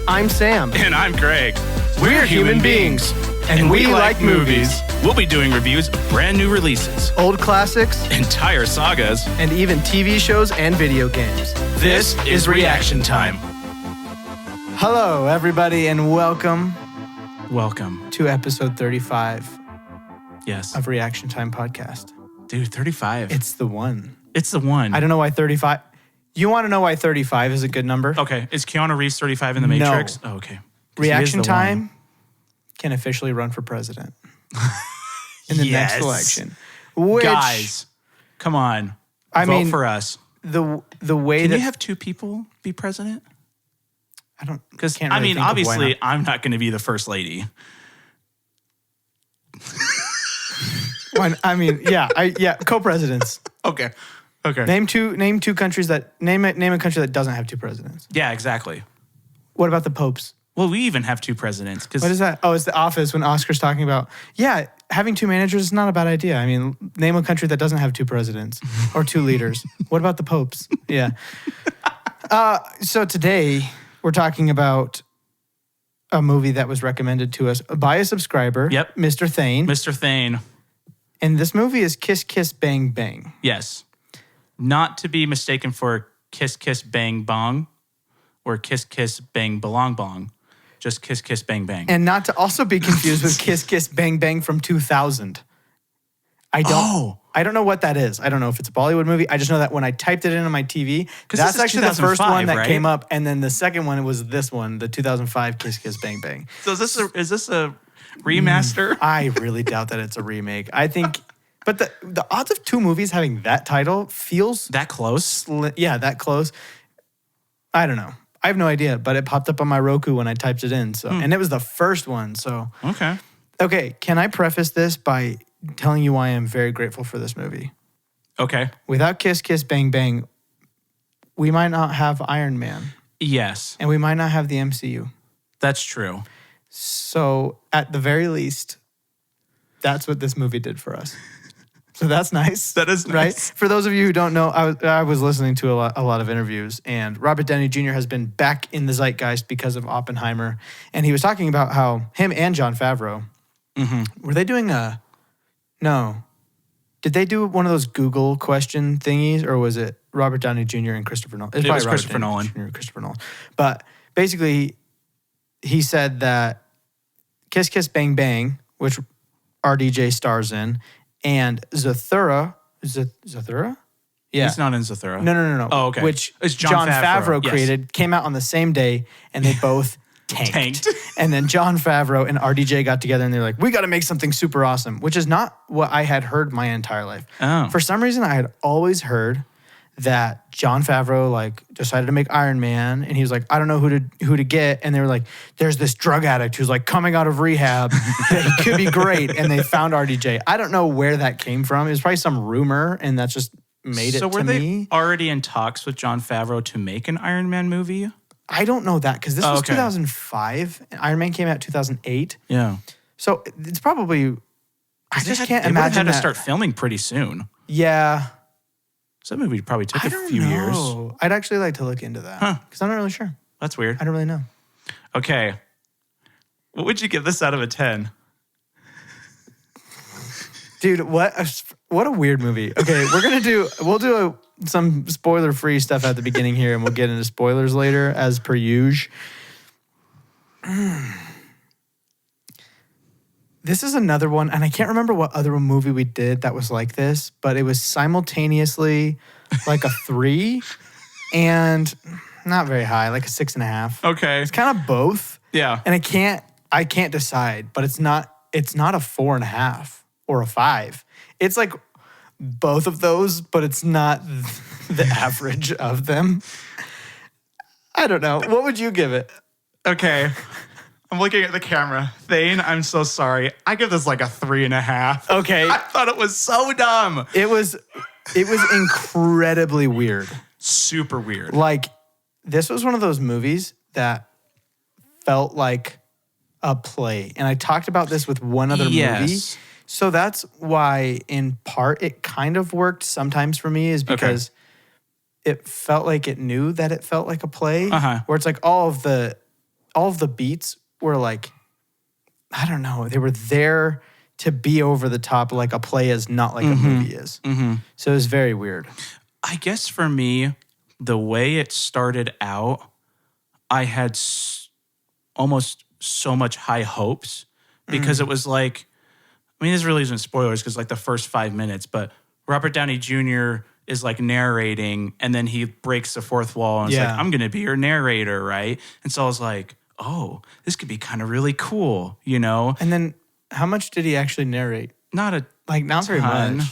I'm Sam. And I'm Greg. We're human beings. And we like movies. We'll be doing reviews of brand new releases, Old classics, entire sagas, and even TV shows and video games. This is Reaction Time. Hello, everybody, and welcome Welcome. to episode 35 Yes. of Reaction Time Podcast. Dude, 35. It's the one. It's the one. I don't know why 35... You want to know why 35 is a good number? Okay. Is Keanu Reeves 35 in The No. Matrix? Oh, okay. 'Cause he is Reaction the Time one. can officially run for president in the Yes. next election. Which, Guys, come on. I Vote mean, for us. the way Can that... you have two people be president? I don't... Because, can't really think of why obviously, not. I'm not going to be the first lady. Co-presidents. Okay. Okay. Name two countries that name a country that doesn't have two presidents. Yeah, exactly. What about the popes? Well, we even have two presidents. What is that? Oh, it's The Office when Oscar's talking about, having two managers is not a bad idea. I mean, name a country that doesn't have two presidents or two leaders. What about the popes? Yeah. So today we're talking about a movie that was recommended to us by a subscriber. Yep. Mr. Thane. Mr. Thane. And this movie is Kiss Kiss Bang Bang. Yes. Not to be mistaken for Kiss Kiss Bang Bong or Kiss Kiss Bang Belong Bong. Just Kiss Kiss Bang Bang. And not to also be confused with Kiss Kiss Bang Bang from 2000. I don't know what that is. I don't know if it's a Bollywood movie. I just know that when I typed it in on my TV, that's actually the first one that came up. And then the second one was this one, the 2005 Kiss Kiss Bang Bang. So is this a remaster? I really doubt that it's a remake. I think, but the odds of two movies having that title feels That close? that close. I don't know. I have no idea, but it popped up on my Roku when I typed it in. So, and it was the first one. So, okay. Can I preface this by telling you why I'm very grateful for this movie? Okay. Without Kiss Kiss Bang Bang, we might not have Iron Man, Yes, and we might not have the MCU. that's true. So, at the very least, that's what this movie did for us. So that's nice. That is nice. Right? For those of you who don't know, I was listening to a lot of interviews, and Robert Downey Jr. has been back in the zeitgeist because of Oppenheimer. And he was talking about how him and Jon Favreau, were they doing no. Did they do one of those Google question thingies, or was it Robert Downey Jr. and Christopher Nolan? It was Robert Christopher Downey Nolan. Jr. and Christopher Nolan. But basically, he said that Kiss Kiss Bang Bang, which RDJ stars in, and Zathura. Zathura? Yeah. He's not in Zathura. No. Oh, okay. Which It's Jon Jon Favreau Yes. created, came out on the same day, and they both tanked. And then Jon Favreau and RDJ got together, and they're like, we got to make something super awesome, which is not what I had heard my entire life. Oh. For some reason, I had always heard that Jon Favreau decided to make Iron Man, and he was like, I don't know who to get, and they were like, there's this drug addict who's coming out of rehab that he could be great, and they found RDJ. I don't know where that came from. It was probably some rumor, and that just made it to me. So were they already in talks with Jon Favreau to make an Iron Man movie? I don't know that because this was okay. 2005. And Iron Man came out 2008. Yeah. So it's probably. I just can't they imagine had that. to start filming pretty soon. Yeah. So that movie probably took I a don't few know. years. I'd actually like to look into that because I'm not really sure. That's weird. I don't really know. Okay. What would you give this out of a 10? Dude, what a weird movie. Okay, we'll do some spoiler-free stuff at the beginning here, and we'll get into spoilers later, as per usual. This is another one, and I can't remember what other movie we did that was like this, but it was simultaneously like a 3 and not very high, like a 6.5. Okay. It's kind of both. Yeah. And I can't decide, but it's not a 4.5 or a 5. It's like both of those, but it's not the average of them. I don't know. What would you give it? Okay. I'm looking at the camera. Thane, I'm so sorry. I give this like a 3.5. Okay. I thought it was so dumb. It was incredibly weird. Super weird. This was one of those movies that felt like a play. And I talked about this with one other movie. So that's why, in part, it kind of worked sometimes for me, is because it felt like it knew that it felt like a play, where it's like all of the all of the beats were like, I don't know, they were there to be over the top like a play is, not like a movie is. So it was very weird. I guess for me, the way it started out, I had almost so much high hopes because it was like, I mean, this really isn't spoilers because like the first 5 minutes, but Robert Downey Jr. is like narrating and then he breaks the fourth wall and it's like, I'm going to be your narrator, right? And so I was like, oh, this could be kind of really cool, you know? And then how much did he actually narrate? Not very much.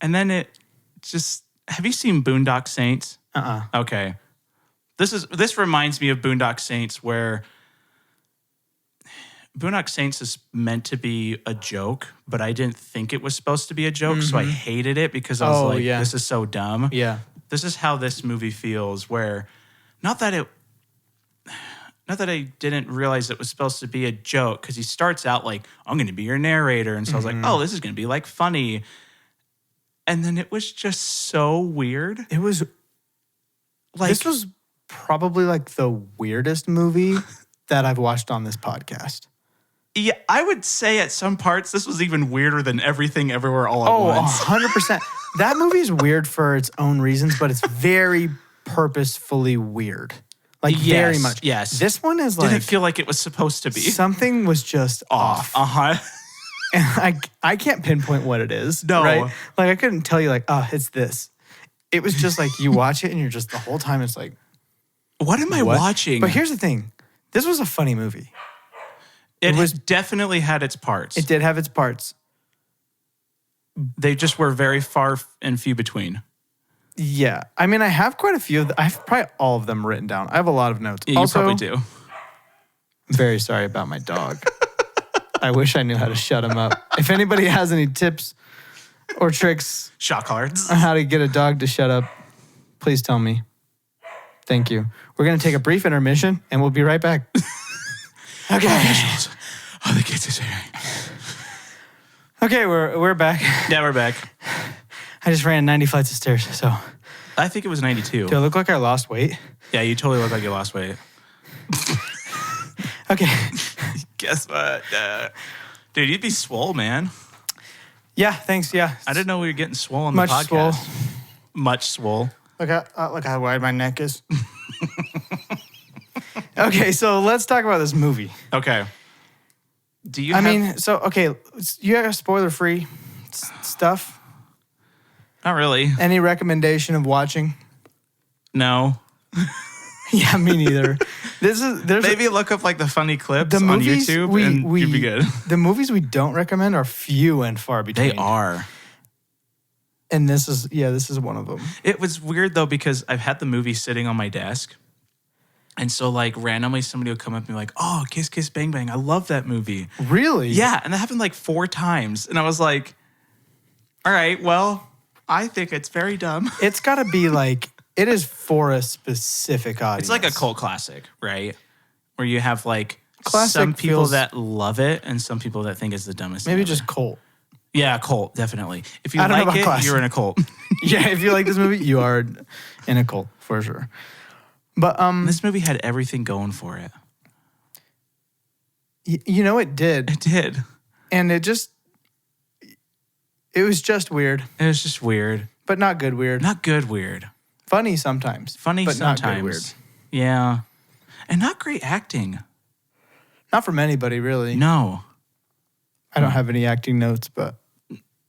And then it just, have you seen Boondock Saints? Uh-uh. Okay. This reminds me of Boondock Saints where Boondock Saints is meant to be a joke, but I didn't think it was supposed to be a joke, so I hated it because I was this is so dumb. Yeah. This is how this movie feels where not that I didn't realize it was supposed to be a joke because he starts out like, I'm going to be your narrator. And so I was like, oh, this is going to be like funny. And then it was just so weird. It was like, this was probably like the weirdest movie that I've watched on this podcast. Yeah, I would say at some parts this was even weirder than Everything Everywhere All at Once. 100%. That movie is weird for its own reasons, but it's very purposefully weird. Like very much. Yes. This one is like, didn't feel like it was supposed to be. Something was just off. And I can't pinpoint what it is. No. Right? Like I couldn't tell you like, oh, it's this. It was just like you watch it and you're just the whole time it's like, what am I watching? But here's the thing. This was a funny movie. It definitely had its parts. It did have its parts. They just were very far and few between. Yeah. I mean, I have quite a few. I have probably all of them written down. I have a lot of notes. Yeah, also, you probably do. I'm very sorry about my dog. I wish I knew how to shut him up. If anybody has any tips or tricks Shot cards on how to get a dog to shut up, please tell me. Thank you. We're going to take a brief intermission and we'll be right back. Okay. Oh, the kids are here. Okay, we're back. Yeah, we're back. I just ran 90 flights of stairs, so. I think it was 92. Do I look like I lost weight? Yeah, you totally look like you lost weight. Okay. Guess what? Dude, you'd be swole, man. Yeah, thanks. Yeah. I didn't know we were getting swole on the podcast. Swole. Much swole. Look how wide my neck is. Okay, so let's talk about this movie. Okay. Do you you have spoiler-free stuff? Not really. Any recommendation of watching? No. Yeah, me neither. Maybe look up like the funny clips on YouTube and you'd be good. The movies we don't recommend are few and far between. They are. And this is one of them. It was weird though because I've had the movie sitting on my desk. And so like randomly somebody would come up and be like, oh, Kiss Kiss Bang Bang. I love that movie. Really? Yeah. And that happened like 4 times. And I was like, all right, well, I think it's very dumb. It's got to be like, it is for a specific audience. It's like a cult classic, right? Where you have like classic some people that love it and some people that think it's the dumbest thing maybe ever. just cult. Yeah, cult, definitely. If you I don't know like about it, classic. you're in a cult. Yeah, if you like this movie, you are in a cult for sure. But this movie had everything going for it. You know, it did. It did. And it was just weird. It was just weird. But not good weird. Not good weird. Funny sometimes. Funny but sometimes. Not good weird. Yeah. And not great acting. Not from anybody, really. No. I don't have any acting notes, but.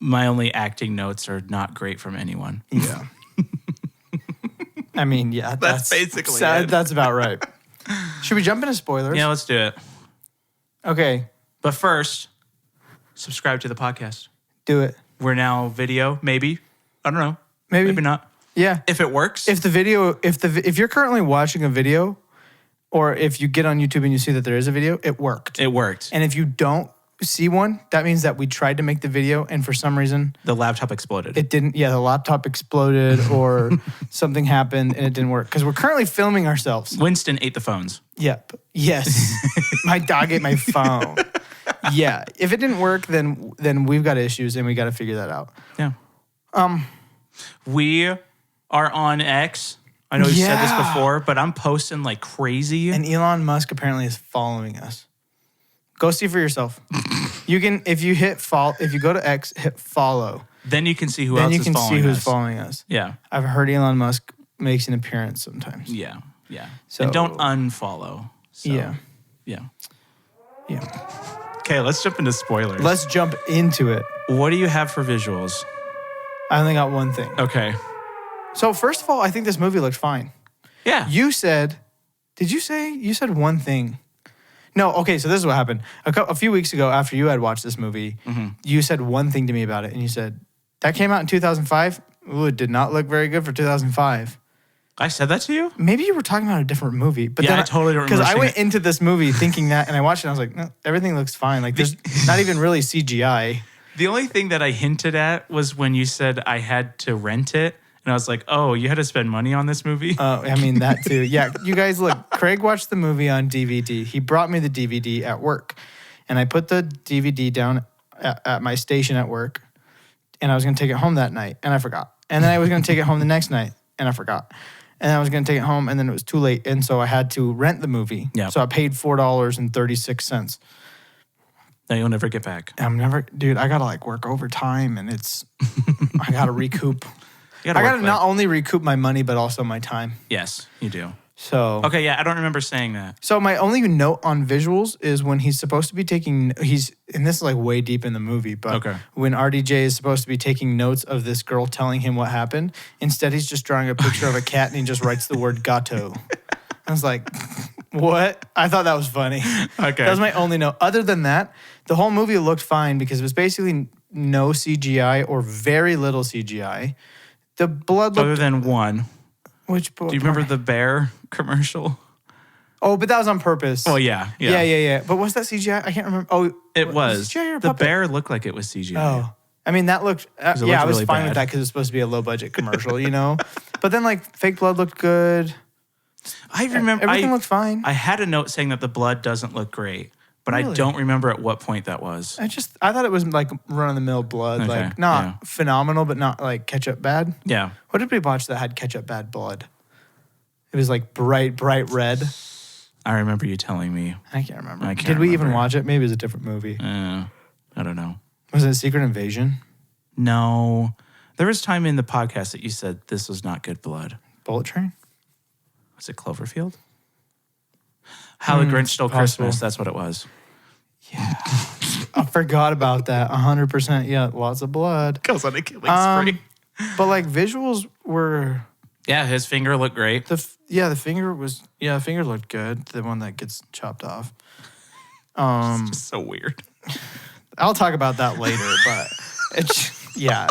My only acting notes are not great from anyone. Yeah. I mean, yeah. That's basically it. That's about right. Should we jump into spoilers? Yeah, let's do it. Okay. But first, subscribe to the podcast. Do it. We're now video, maybe. I don't know. Maybe not. Yeah. If it works. If you're currently watching a video, or if you get on YouTube and you see that there is a video, it worked. It worked. And if you don't see one, that means that we tried to make the video and for some reason the laptop exploded. It didn't. Yeah, the laptop exploded or something happened and it didn't work because we're currently filming ourselves. Winston ate the phones. Yep. Yes. My dog ate my phone. Yeah. If it didn't work, then we've got issues and we got to figure that out. Yeah. We are on X. I know we've said this Yeah. before, but I'm posting like crazy. And Elon Musk apparently is following us. Go see for yourself. You can, if you go to X, hit follow. Then you can see who Then else you is can following see who's us. following us. Yeah. I've heard Elon Musk makes an appearance sometimes. Yeah. Yeah. So- and don't unfollow. So, Yeah. Yeah. Yeah. Okay, let's jump into spoilers. Let's jump into it. What do you have for visuals? I only got one thing. Okay. So first of all, I think this movie looked fine. Yeah. You said one thing? No, okay, so this is what happened. A few weeks ago, after you had watched this movie, you said one thing to me about it, and you said, that came out in 2005? Ooh, it did not look very good for 2005. I said that to you? Maybe you were talking about a different movie. But Yeah, then I totally don't remember Because I saying went it. into this movie thinking that, and I watched it, and I was like, no, everything looks fine. Like, there's not even really CGI. The only thing that I hinted at was when you said I had to rent it. And I was like, oh, you had to spend money on this movie? I mean, that too. Yeah, you guys, look, Craig watched the movie on DVD. He brought me the DVD at work. And I put the DVD down at my station at work. And I was going to take it home that night. And I forgot. And then I was going to take it home the next night. And I forgot. And I was going to take it home. And then it was too late. And so I had to rent the movie. Yeah. So I paid $4.36. That you'll never get back. Dude, I got to like work overtime. And I got to recoup. You I got to work not late. only recoup my money, but also my time. Yes, you do. So. Okay, yeah, I don't remember saying that. So my only note on visuals is when he's supposed to be and this is like way deep in the movie, but Okay. when RDJ is supposed to be taking notes of this girl telling him what happened, instead he's just drawing a picture of a cat and he just writes the word gato. I was like, what? I thought that was funny. Okay. That was my only note. Other than that, the whole movie looked fine because it was basically no CGI or very little CGI. The blood Other looked... than one. Which Do you remember the bear commercial? Oh, but that was on purpose. Oh, yeah. Yeah. But was that CGI? I can't remember. Oh, It was. CGI or a The puppet? bear looked like it was CGI. Oh, I mean, that looked, it I looked was really fine bad. with that because it's supposed to be a low budget commercial, you know? But then, like, fake blood looked good. I remember. Everything looked fine. I had a note saying that the blood doesn't look great, but I Really? don't remember at what point that was. I thought it was like run of the mill blood, Okay, like not yeah. phenomenal, but not like ketchup bad. Yeah. What did we watch that had ketchup bad blood? It was like bright red. I remember you telling me. I can't remember. I can't Did we even remember. watch it? Maybe it was a different movie. I don't know. Was it Secret Invasion? No. There was time in the podcast that you said this was not good blood. Bullet Train? Was it Cloverfield? How the Grinch Stole possible. Christmas. That's what it was. I forgot about that. 100%. Yeah, lots of blood. Goes on a killing But like visuals were... Yeah, his finger looked great. the finger looked good. The one that gets chopped off. It's just so weird. I'll talk about that later, but it's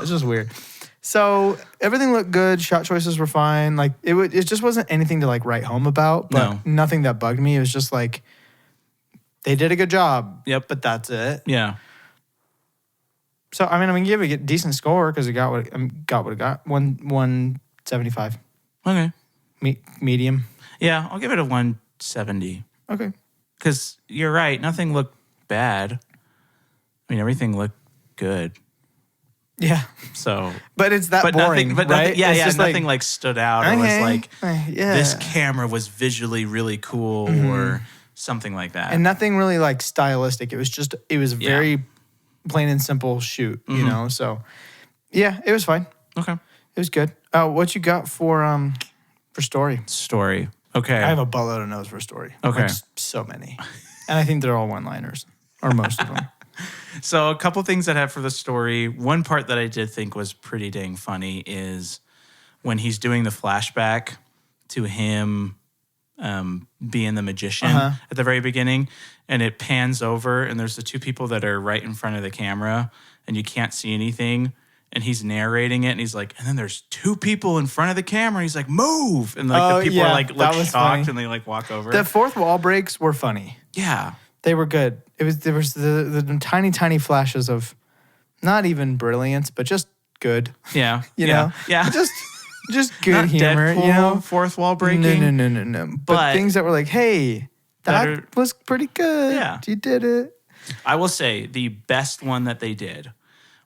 just weird. So everything looked good. Shot choices were fine. Like it just wasn't anything to like write home about, but No. nothing that bugged me. It was just like they did a good job. Yep. But that's it. Yeah. So I mean, I'm gonna give it a decent score because it got what it got. 175. Okay. Medium. Yeah, I'll give it a 170. Okay. Because you're right. Nothing looked bad. I mean, everything looked good. Yeah. So, But it's that but boring, nothing. But right? nothing, yeah, It's yeah. just Nothing like stood out or was okay, like yeah. this camera was visually really cool or something like that. And nothing really like stylistic. It was very plain and simple shoot, you know? So yeah, it was fine. Okay. It was good. What you got for story? Story. Okay. I have a buttload of notes for story. Okay. Like, so many. And I think they're all one-liners, or most of them. So a couple things that I have for the story. One part that I did think was pretty dang funny is when he's doing the flashback to him being the magician at the very beginning, and it pans over, and there's the two people that are right in front of the camera, and you can't see anything. And he's narrating it, and he's like, and then there's two people in front of the camera. And he's like, move. And like the people are like that look was shocked, funny. and they like walk over. The fourth wall breaks were funny. Yeah. They were good. There was the tiny flashes of not even brilliance, but just good. Yeah. You yeah. know? Yeah. Just good Not humor, Deadpool, you know? fourth wall breaking. No. But But things that were like, hey, that better- was pretty good. Yeah. You did it. I will say the best one that they did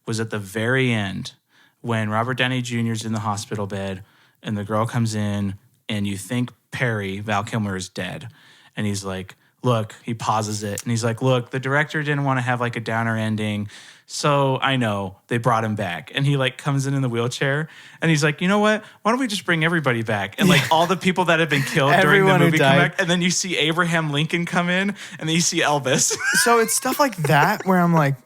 was at the very end when Robert Downey Jr. is in the hospital bed and the girl comes in and you think Perry, Val Kilmer, is dead. And he's like, look, he pauses it. And he's like, look, the director didn't want to have like a downer ending. So I know they brought him back. And he like comes in the wheelchair and he's like, you know what? Why don't we just bring everybody back? And like all the people that have been killed during the Everyone who movie come died. back. And then you see Abraham Lincoln come in and then you see Elvis. So it's stuff like that where I'm like,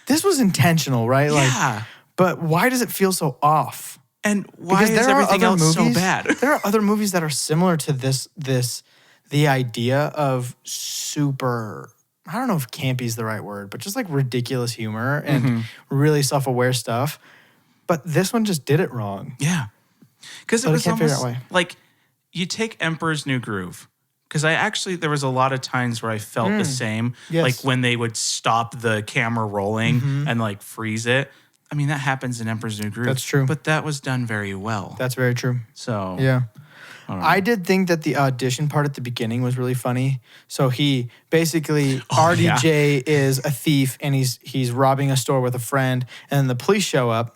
this was intentional, right? Like, Yeah. but why does it feel so off? And why is everything else so bad? There are other movies that are similar to the idea of super, I don't know if campy is the right word, but just like ridiculous humor and really self-aware stuff. But this one just did it wrong. Yeah. Because it But I was can't figure almost out why. like you take Emperor's New Groove. Because there was a lot of times where I felt the same. Yes. Like when they would stop the camera rolling and like freeze it. I mean, that happens in Emperor's New Groove. That's true. But that was done very well. That's very true. So, Yeah. don't I did think that the audition part at the beginning was really funny. So he basically Oh, RDJ is a thief and he's robbing a store with a friend, and then the police show up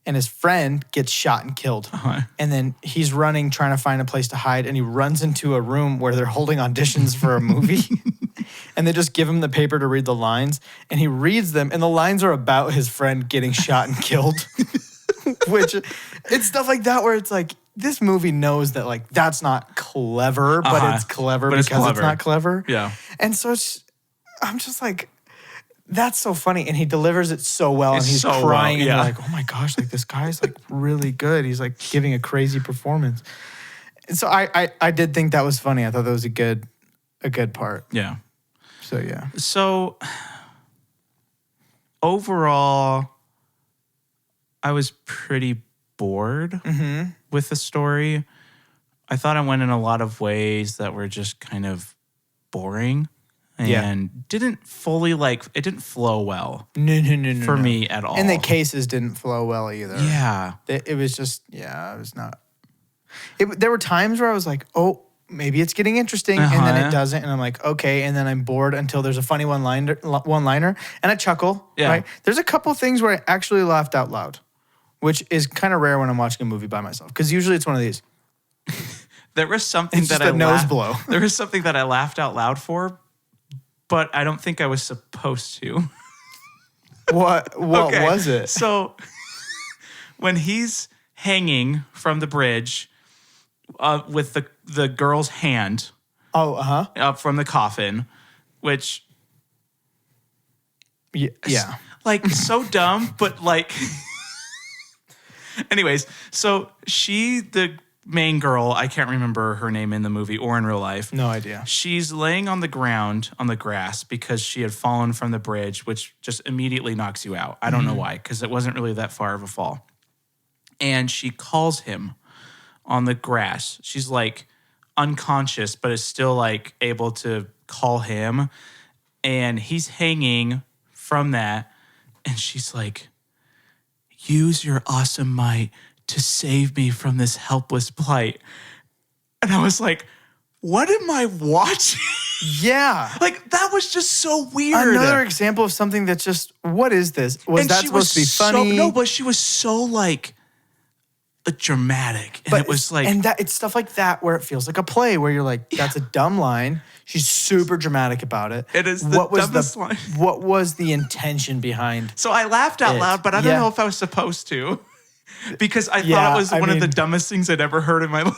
and his friend gets shot and killed. And then he's running trying to find a place to hide, and he runs into a room where they're holding auditions for a movie. And they just give him the paper to read the lines, and he reads them, and the lines are about his friend getting shot and killed. Which it's stuff like that where it's like, this movie knows that like that's not clever, but it's clever But because it's it's clever. not clever. Yeah. And so I'm just like, that's so funny. And he delivers it so well, It's and he's so well, crying and yeah. you're like, oh my gosh, like this guy's like really good. He's like giving a crazy performance. And so I did think that was funny. I thought that was a good part. Yeah. So yeah. So overall, I was pretty bored with the story. I thought it went in a lot of ways that were just kind of boring and didn't fully it didn't flow well No. for me at all. And the cases didn't flow well either. Yeah. It was just, it was not. There were times where I was like, oh, maybe it's getting interesting, and then it doesn't, and I'm like, okay, and then I'm bored until there's a funny one-liner, and I chuckle, right? There's a couple things where I actually laughed out loud, which is kind of rare when I'm watching a movie by myself, because usually it's one of these. There was something It's that just I a nose blow. There was something that I laughed out loud for, but I don't think I was supposed to. What Okay, was it? So when he's hanging from the bridge with the girl's hand Oh, up from the coffin, which yeah. like so dumb, but like anyways, so the main girl, I can't remember her name in the movie or in real life. No idea. She's laying on the ground on the grass because she had fallen from the bridge, which just immediately knocks you out. I don't know why, because it wasn't really that far of a fall. And she calls him on the grass. She's like unconscious, but is still like able to call him. And he's hanging from that. And she's like, use your awesome might to save me from this helpless plight. And I was like, what am I watching? Yeah. Like, that was just so weird. Another example of something that's just, what is this? Was And that she supposed to be funny? No, but she was so like dramatic. And it was like, and that it's stuff like that where it feels like a play where you're like, that's a dumb line. She's super dramatic about it. It is the dumbest line. What was the intention behind? so I laughed out it. loud, but I don't Yeah. know if I was supposed to. Because I Yeah, thought it was I one of the mean- dumbest things I'd ever heard in my life.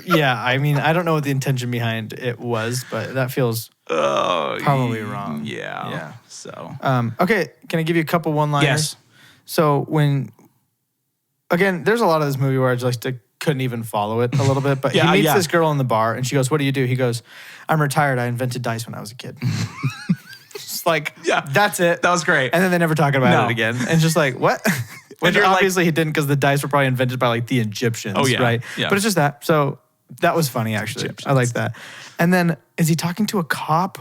Yeah, I mean, I don't know what the intention behind it was, but that feels probably wrong. Yeah. Yeah. So. okay. Can I give you a couple one-liners? Yes. So again, there's a lot of this movie where I just couldn't even follow it a little bit, but he meets this girl in the bar and she goes, "What do you do?" He goes, "I'm retired. I invented dice when I was a kid." Just like, Yeah. that's it. That was great. And then they never talk about No. it again. And just like, what? Which you're like- obviously he didn't, because the dice were probably invented by like the Egyptians, Oh, yeah. right? Yeah. But it's just that. So that was funny, actually. I like that. And then is he talking to a cop,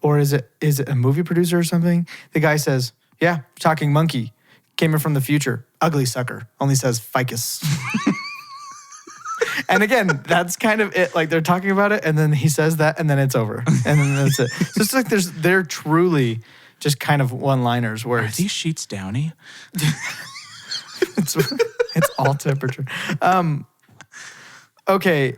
or is it a movie producer or something? The guy says, "Yeah, talking monkey. Came in from the future. Ugly sucker. Only says ficus." And again, that's kind of it. Like they're talking about it, and then he says that, and then it's over. And then that's it. So it's like they're truly just kind of one-liners where Are it's, these sheets downy? it's all temperature. okay,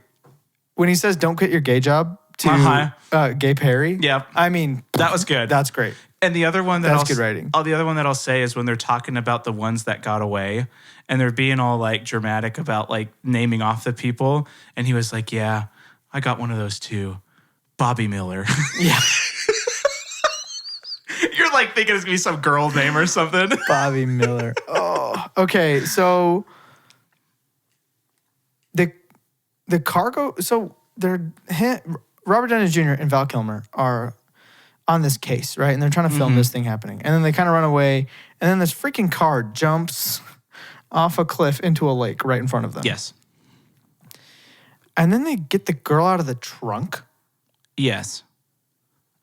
when he says don't quit your gay job to Gay Perry. Yep. I mean, That was good. That's great. And the other one that That's good writing. The other one that I'll say is when they're talking about the ones that got away, and they're being all like dramatic about like naming off the people, and he was like, "Yeah, I got one of those too, Bobby Miller." Yeah. You're like thinking it's gonna be some girl name or something. Bobby Miller. Oh, okay. So the cargo. So Robert Downey Jr. and Val Kilmer are on this case, right? And they're trying to film this thing happening, and then they kind of run away, and then this freaking car jumps off a cliff into a lake right in front of them. Yes. And then they get the girl out of the trunk. Yes.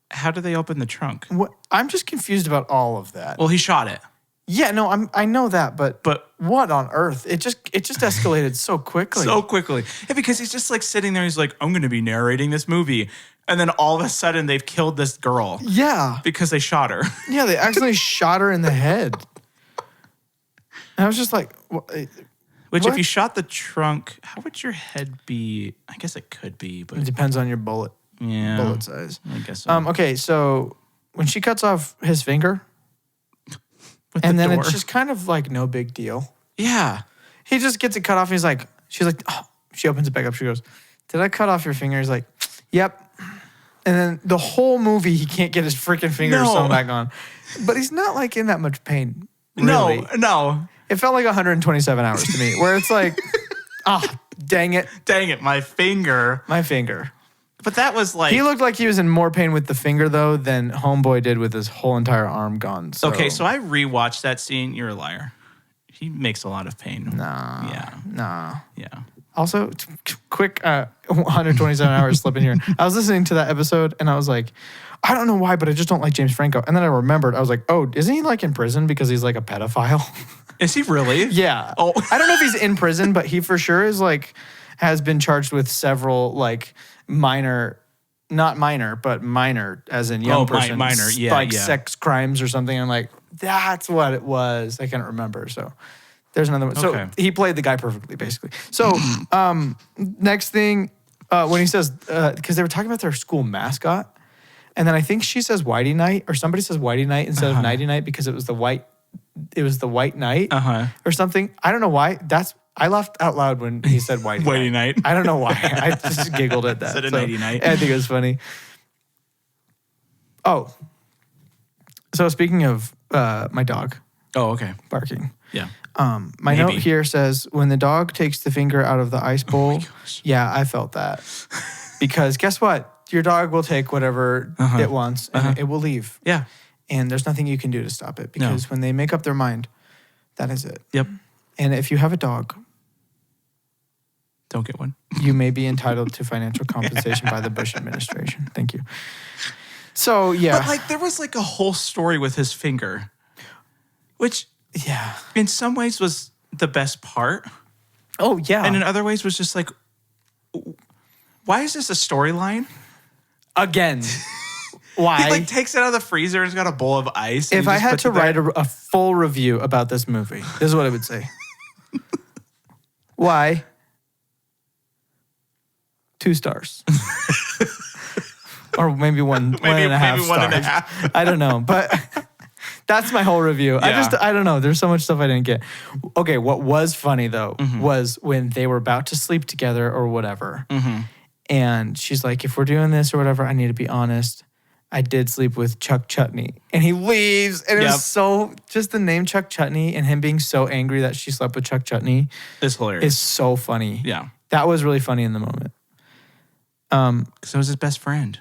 How do they open the trunk? What? I'm just confused about all of that. Well, he shot it. Yeah, no, I know that, but But what on earth? It just escalated so quickly. so quickly. Yeah, because he's just like sitting there. He's like, I'm going to be narrating this movie. And then all of a sudden they've killed this girl Yeah. because they shot her. Yeah, they accidentally shot her in the head. And I was just like, Which What? if you shot the trunk, how would your head be? I guess it could be, it but depends on your bullet yeah. size. I guess so. Okay, so when she cuts off his finger, With and the then door. it's just kind of like no big deal. Yeah. He just gets it cut off. And she's like, oh. She opens it back up. She goes, did I cut off your finger? He's like, yep. And then the whole movie, he can't get his freaking finger sewn back on. But he's not like in that much pain. Really. No. It felt like 127 hours to me, where it's like, dang it, Dang it, my finger. my finger. But that was like He looked like he was in more pain with the finger, though, than Homeboy did with his whole entire arm gone. So. okay. So I rewatched that scene. You're a liar. He makes a lot of pain. Nah. Yeah. Nah. Yeah. Also, quick 127 hours slip in here. I was listening to that episode and I was like, I don't know why, but I just don't like James Franco. And then I remembered, I was like, oh, isn't he like in prison because he's like a pedophile? Is he really? Yeah. Oh. I don't know if he's in prison, but he for sure is like, has been charged with several like minor, not minor, but minor as in young person. minor. Yeah. Like yeah. sex crimes or something. I'm like, that's what it was. I can't remember. So there's another one. So Okay. he played the guy perfectly, basically. So next thing, when he says, because they were talking about their school mascot, and then I think she says Whitey Night, or somebody says Whitey Night instead of Nighty Night because it was the white knight or something. I don't know why. I laughed out loud when he said Whitey Whitey Night. I don't know why. I just giggled at that. Said a nighty night. I think it was funny. Oh, so speaking of my dog Oh, okay. barking. Yeah. My Maybe. note here says when the dog takes the finger out of the ice bowl. gosh. Yeah, I felt that. Because guess what? Your dog will take whatever it wants and it will leave. Yeah. And there's nothing you can do to stop it because when they make up their mind, that is it. Yep. And if you have a dog, Don't get one. you may be entitled to financial compensation by the Bush administration. Thank you. So, yeah. But like there was like a whole story with his finger, which Yeah. in some ways was the best part. Oh, yeah. And in other ways was just like, why is this a storyline? Again. Why? He like takes it out of the freezer and it's got a bowl of ice. and If he I just had puts to it there. write a full review about this movie, this is what I would say. Why? 2 stars. Or maybe one and a half maybe one and a stars. half. I don't know, but that's my whole review. Yeah. I don't know. There's so much stuff I didn't get. Okay, what was funny though was when they were about to sleep together or whatever. And she's like, if we're doing this or whatever, I need to be honest. I did sleep with Chuck Chutney. And he leaves. And it Yep. was so, just the name Chuck Chutney and him being so angry that she slept with Chuck Chutney It's hilarious. is so funny. Yeah. That was really funny in the moment. Because it was his best friend.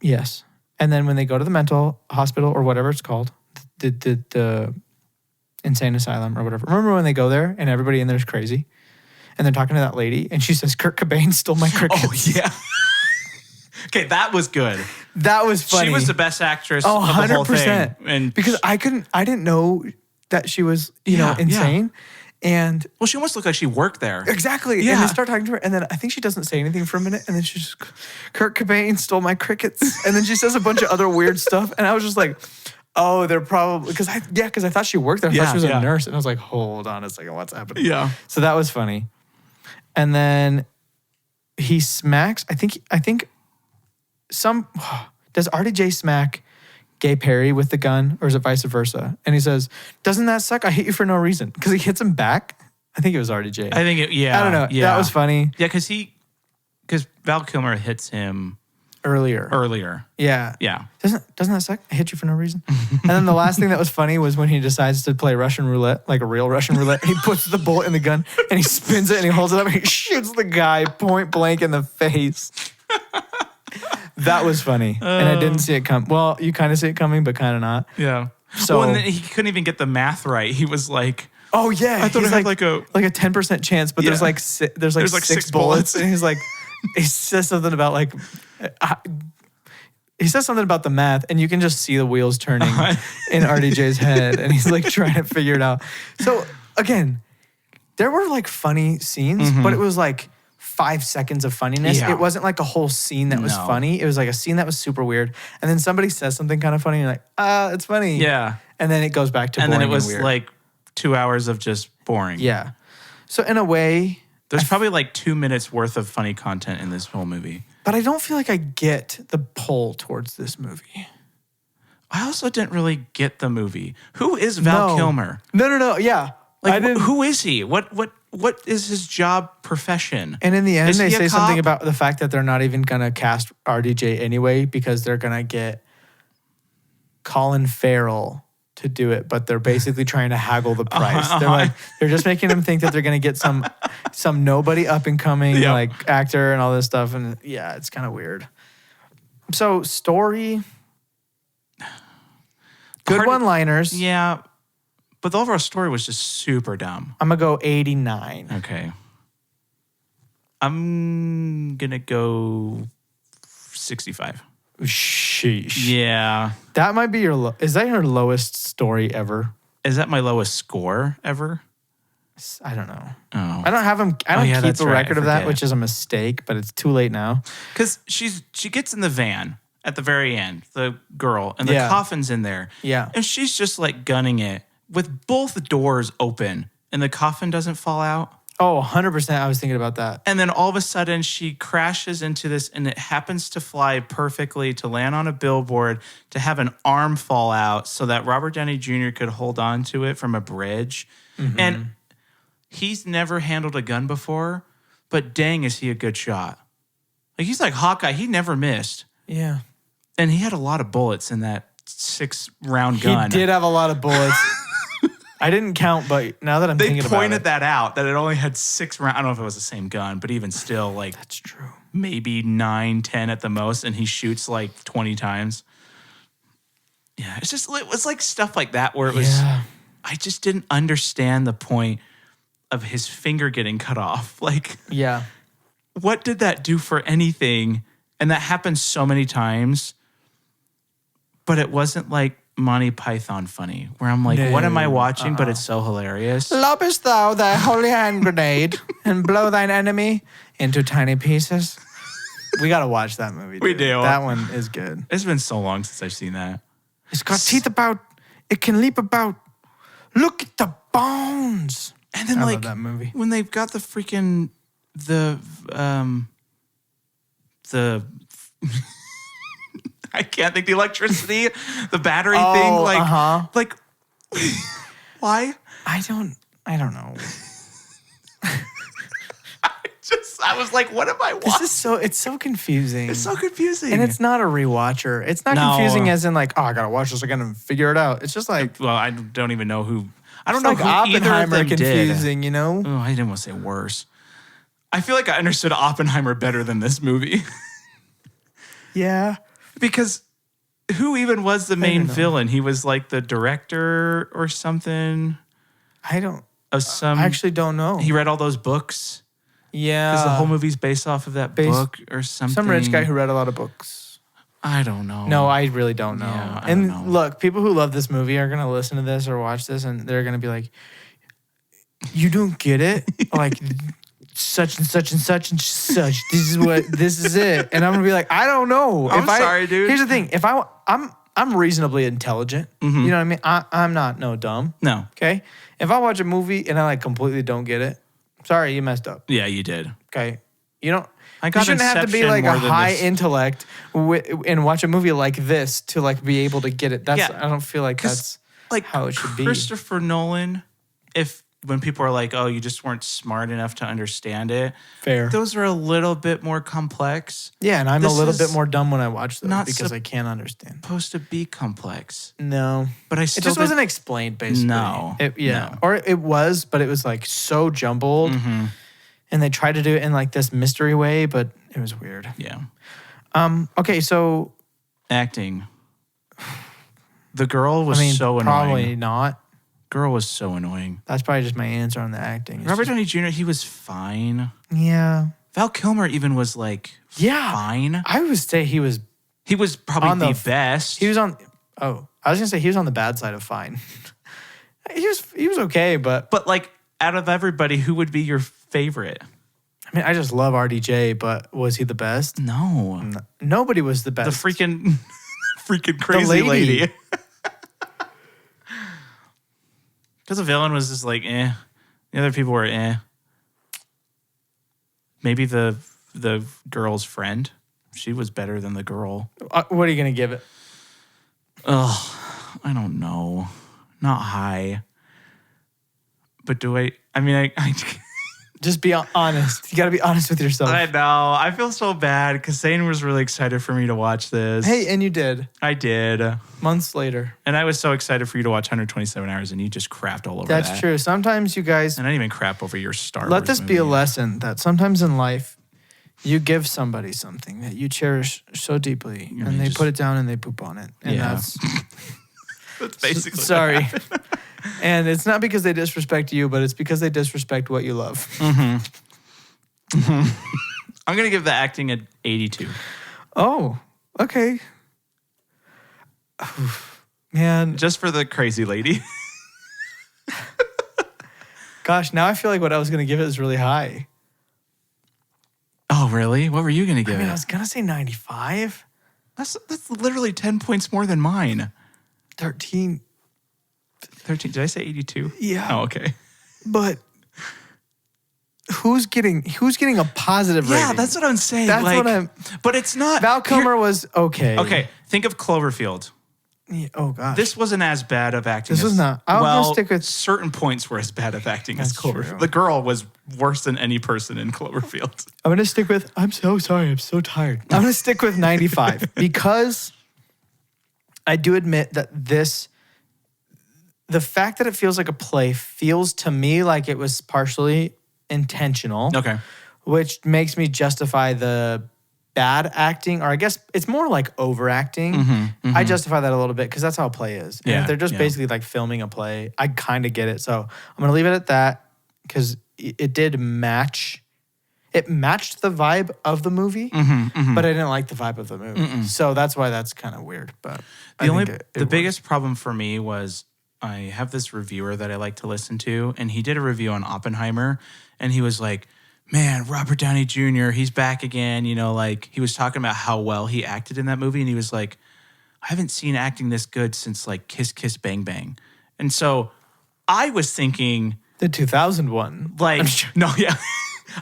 Yes. And then when they go to the mental hospital or whatever it's called, the insane asylum or whatever. Remember when they go there and everybody in there is crazy? And they're talking to that lady and she says, Kurt Cobain stole my crickets. Oh, yeah. Okay, that was good. That was funny. She was the best actress Oh, of the whole 100%. thing. And because I didn't know that she was, insane. And well, she almost looked like she worked there. exactly. Yeah. And they start talking to her. And then I think she doesn't say anything for a minute. And then she just, Kurt Cobain stole my crickets. And then she says a bunch of other weird stuff. And I was just like, oh, they're probably, because I thought she worked there. I thought she was a nurse. And I was like, hold on a second, what's happening? Yeah. So that was funny. And then he smacks. I think some does RDJ smack Gay Perry with the gun, or is it vice versa? And he says, "Doesn't that suck? I hit you for no reason," because he hits him back. I think it was RDJ. I think I don't know. Yeah. That was funny. Yeah, because Val Kilmer hits him Earlier. Yeah. Yeah. Doesn't that suck? I hit you for no reason. And then the last thing that was funny was when he decides to play Russian roulette, like a real Russian roulette. He puts the bullet in the gun and he spins it and he holds it up and he shoots the guy point blank in the face. That was funny. And I didn't see it come. Well, you kind of see it coming, but kind of not. Yeah. So and then he couldn't even get the math right. He was like, oh yeah, I thought it he's had like a 10% chance, but there's Yeah. like there's like six bullets, and he's like, he says something about like, he says something about the math, and you can just see the wheels turning in RDJ's head, and he's like trying to figure it out. So again, there were like funny scenes, but it was like 5 seconds of funniness. Yeah. It wasn't like a whole scene that was No. funny. It was like a scene that was super weird, and then somebody says something kind of funny, and you're like, it's funny. yeah. And then it goes back to And boring then it was weird. like 2 hours of just boring. Yeah. So in a way, There's probably like 2 minutes worth of funny content in this whole movie. but I don't feel like I get the pull towards this movie. I also didn't really get the movie. Who is Val Kilmer? No. Yeah. Like, I didn't. who is he? What is his job profession? And in the end, Is they he a say something cop? about the fact that they're not even going to cast RDJ anyway because they're going to get Colin Farrell to do it, but they're basically trying to haggle the price. They're just making them think that they're going to get some nobody up and coming Yep. like actor and all this stuff. And yeah, it's kind of weird. So story, good Hard to- one-liners. Yeah, but the overall story was just super dumb. I'm going to go 89. Okay. I'm going to go 65. Sheesh. Yeah. That might be is that your lowest story ever? Is that my lowest score ever? I don't know. Oh. I don't have them. I don't yeah, keep that's a right. record I of that, forget. which is a mistake, but it's too late now. Because she gets in the van at the very end, the girl, and the Yeah. coffin's in there. Yeah. And she's just like gunning it with both doors open and the coffin doesn't fall out. Oh, 100%. I was thinking about that. And then all of a sudden she crashes into this and it happens to fly perfectly to land on a billboard, to have an arm fall out so that Robert Downey Jr. could hold on to it from a bridge. And he's never handled a gun before, but dang, is he a good shot. Like he's like Hawkeye. He never missed. Yeah. And he had a lot of bullets in that 6-round gun. He did have a lot of bullets. I didn't count, but now that I'm They thinking about pointed it. that out, that it only had 6 rounds. I don't know if it was the same gun, but even still, like That's true. maybe 9, 10 at the most, and he shoots like 20 times. Yeah, it was like stuff like that where it was, Yeah. I just didn't understand the point of his finger getting cut off. Like, Yeah. what did that do for anything? And that happens so many times, but it wasn't like Monty Python funny, where I'm like, what am I watching? But it's so hilarious. Lobest thou thy holy hand grenade and blow thine enemy into tiny pieces. We got to watch that movie. We dude. do. That one is good. It's been so long since I've seen that. It's got teeth about. It can leap about. Look at the bones. And then I like love that movie. when they've got the freaking the I can't think, the electricity, the battery thing, like like why? I don't know. I was like, what am I watching? It's so confusing. It's so confusing. And it's not a rewatcher. It's not No. confusing as in like, oh, I gotta watch this again and figure it out. It's just like well, I don't even know who. I don't it's know like who either of Oppenheimer them did. confusing, you know? Oh, I didn't want to say worse. I feel like I understood Oppenheimer better than this movie. Yeah. Because who even was the main don't know. villain? He was like the director or something I don't of some. I actually don't know. he read all those books. Yeah. Because the whole movie's based off of that book or something. Some rich guy who read a lot of books. I don't know. No, I really don't know. Yeah, I and don't know. look, people who love this movie are gonna listen to this or watch this and they're gonna be like, you don't get it? Like such and such and such and such. This is it. And I'm gonna be like, I don't know. I'm sorry, dude. Here's the thing. If I'm reasonably intelligent. You know what I mean? I'm not no dumb. No. Okay. If I watch a movie and I like completely don't get it, sorry, you messed up. Yeah, you did. Okay. You don't I You got shouldn't have to be Inception like a more than high this. intellect and watch a movie like this to like be able to get it. That's Yeah. I don't feel like 'Cause, that's like how it should be. Christopher Nolan, when people are like, "Oh, you just weren't smart enough to understand it," fair. those are a little bit more complex. Yeah, and I'm a This little is bit more dumb when I watch those not because I can't understand. Supposed to be complex, No, but I it still just did- wasn't explained. Basically, No, no. or it was, but it was like so jumbled, Mm-hmm. and they tried to do it in like this mystery way, but it was weird. Yeah, Okay, so acting. The girl was I mean, so annoying. probably not. Girl was so annoying. That's probably just my answer on the acting. It's Robert just- Downey Jr. He was fine. yeah, Val Kilmer even was like Yeah. fine. I would say he was. He was probably On the the- best. He was on. Oh, I was gonna say he was on the bad side of fine. he was okay, but but like out of everybody, who would be your favorite? I mean, I just love RDJ. But was he the best? No, Nobody was the the best. freaking crazy lady. lady. Because the villain was just like, eh. The other people were eh. Maybe the girl's friend. She was better than the girl. What are you gonna give it? Ugh, I don't know. Not high. But do I? I mean, I Just be honest. You got to be honest with yourself. I know. I feel so bad because Zane was really excited for me to watch this. Hey, and you did I did. months later. And I was so excited for you to watch 127 Hours and you just crapped all over that. That's true. Sometimes you guys And I didn't even crap over your Star Wars let this be a movie. lesson that sometimes in life you give somebody something that you cherish so deeply, they and they just- put it down and they poop on it. And Yeah. that's That's basically sorry. And it's not because they disrespect you, but it's because they disrespect what you love. I'm going to give the acting an 82. Oh, okay. Man, Just for the crazy lady. gosh, now I feel like what I was going to give it is really high. Oh, really? What were you going to give I mean, it? I was going to say 95, That's literally 10 points more than mine. 13. 13. Did I say 82? Yeah. Oh, okay. But who's getting a positive rating? Yeah, that's what I'm saying. That's like, what I'm- But it's not. Val Kilmer was okay. Okay, think of Cloverfield. Yeah, oh gosh. This wasn't as bad of acting. This as, was not. I'm gonna well, stick with- certain points were as bad of acting as That's Cloverfield. true. The girl was worse than any person in Cloverfield. I'm gonna stick with. I'm so sorry. I'm so tired. I'm gonna stick with 95 because I do admit that the fact that it feels like a play feels to me like it was partially intentional, Okay. which makes me justify the bad acting, or I guess it's more like overacting. I justify that a little bit because that's how a play is. And Yeah, if they're just yeah. basically like filming a play, I kind of get it. So I'm gonna leave it at that because it did match. It matched the vibe of the movie, but I didn't like the vibe of the movie. So that's why that's kind of weird. But The biggest problem for me was I have this reviewer that I like to listen to, and he did a review on Oppenheimer, and he was like, man, Robert Downey Jr., he's back again. You know, like he was talking about how well he acted in that movie, and he was like, I haven't seen acting this good since like Kiss Kiss Bang Bang. And so I was thinking, the 2001. like, no, yeah.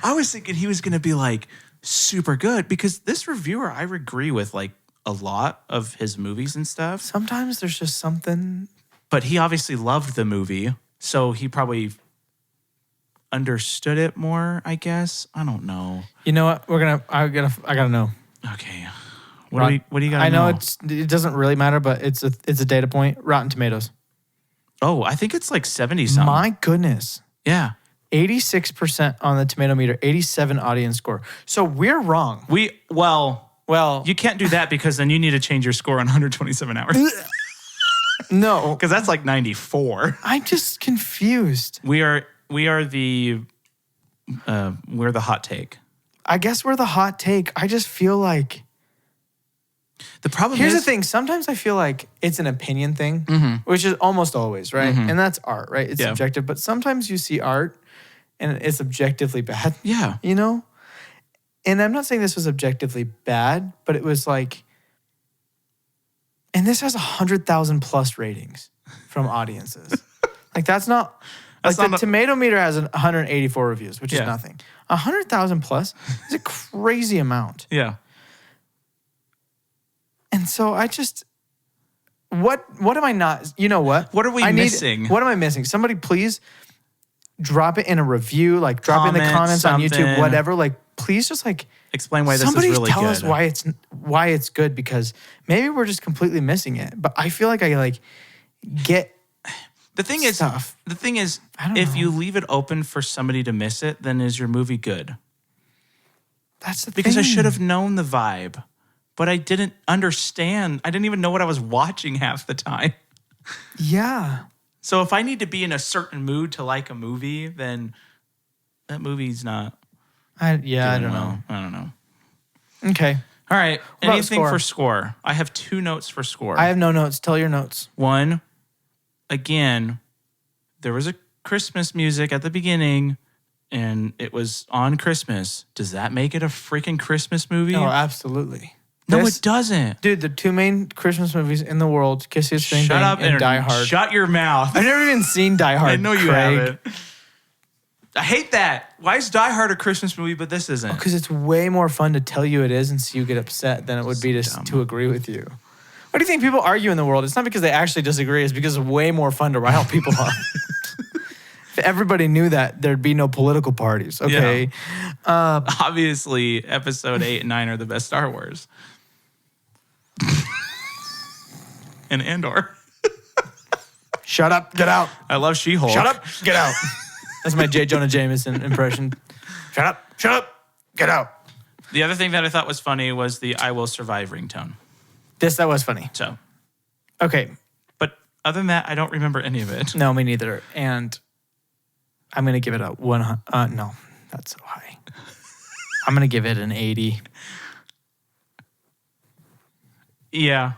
I was thinking he was going to be like super good because this reviewer, I agree with like a lot of his movies and stuff. Sometimes there's just something. But he obviously loved the movie, so he probably understood it more, I guess. I don't know. You know what? I gotta know. Okay. What do you got? I know it doesn't really matter, but it's a data point. Rotten Tomatoes. Oh, I think it's like 70 something. My goodness. Yeah. 86% on the tomato meter, 87 audience score. So we're wrong. Well, you can't do that because then you need to change your score on 127 hours. No, Because that's like 94. I'm just confused. We're the hot take. I guess we're the hot take. I just feel like The problem here's is the thing. Sometimes I feel like it's an opinion thing, which is almost always, right? And that's art, right? It's Yeah. subjective. But sometimes you see art and it's objectively bad, Yeah. you know? And I'm not saying this was objectively bad, but it was like, and this has 100,000 plus ratings from audiences. Like that's not That's Like the not tomato meter has 184 reviews, which is Yeah. nothing. 100,000 plus is a crazy amount. yeah. And so I just, what am I not? You know what? What are we missing? What am I missing? Somebody please drop it in a review, like drop it in the Comment comments on YouTube, something. whatever. Like please just like Explain why this somebody is really tell good. us why it's good, because maybe we're just completely missing it. But I feel like I like get The thing is, stuff. I don't if know. you leave it open for somebody to miss it, then is your movie good? That's the Because thing. I should have known the vibe, but I didn't understand. I didn't even know what I was watching half the time. Yeah. So if I need to be in a certain mood to like a movie, then that movie's not I don't doing know. well. I don't know. Okay. All right. about Anything score? for score? I have 2 notes for score. I have no notes. Tell your notes. One, again, there was a Christmas music at the beginning and it was on Christmas. Does that make it a freaking Christmas movie? Oh, absolutely. No, This- it doesn't. Dude, the 2 main Christmas movies in the world, Kiss Kiss Bang Shut Bang up and Die Hard. Shut your mouth. I've never even seen Die Hard. I know you Craig. haven't. I hate that. Why is Die Hard a Christmas movie, but this isn't? Because it's way more fun to tell you it is and see you get upset than it would be to agree with you. Why do you think people argue in the world? It's not because they actually disagree. It's because it's way more fun to rile people up. If everybody knew that, there'd be no political parties. Okay. Obviously, episode 8 and 9 are the best Star Wars. And Andor. Shut up. Get out. I love She-Hulk. Shut up. Get out. That's my J. Jonah Jameson impression. Shut up. Shut up. Get out. The other thing that I thought was funny was the I Will Survive ringtone. That was funny. So, Okay. but other than that, I don't remember any of it. No, me neither. And I'm going to give it a 100. No, that's so high. I'm going to give it an 80. Yeah.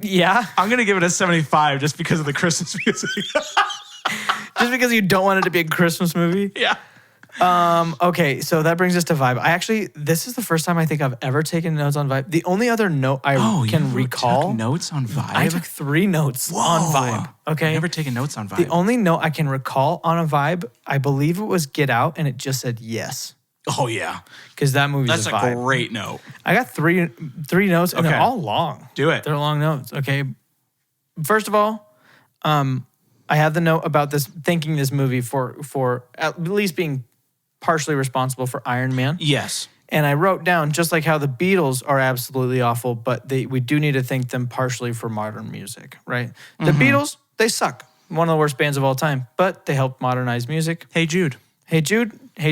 Yeah. I'm going to give it a 75 just because of the Christmas music. Just because you don't want it to be a Christmas movie. yeah. Okay, so that brings us to Vibe. This is the first time I think I've ever taken notes on Vibe. The only other note I can recall. Took notes on Vibe? I took 3 notes on Vibe. Okay. I've never taken notes on Vibe. The only note I can recall on a Vibe, I believe it was Get Out, and it just said yes. oh, yeah. Because that movie's That's a a vibe. great note. I got three notes, and they're Okay. all long. Do it. They're long notes. Okay. First of all, I have the note about this, thanking this movie for at least being partially responsible for Iron Man. Yes. And I wrote down, just like how the Beatles are absolutely awful, but we do need to thank them partially for modern music, right? The Beatles, they suck. One of the worst bands of all time, but they helped modernize music. Hey, Jude. Hey Jude's Hey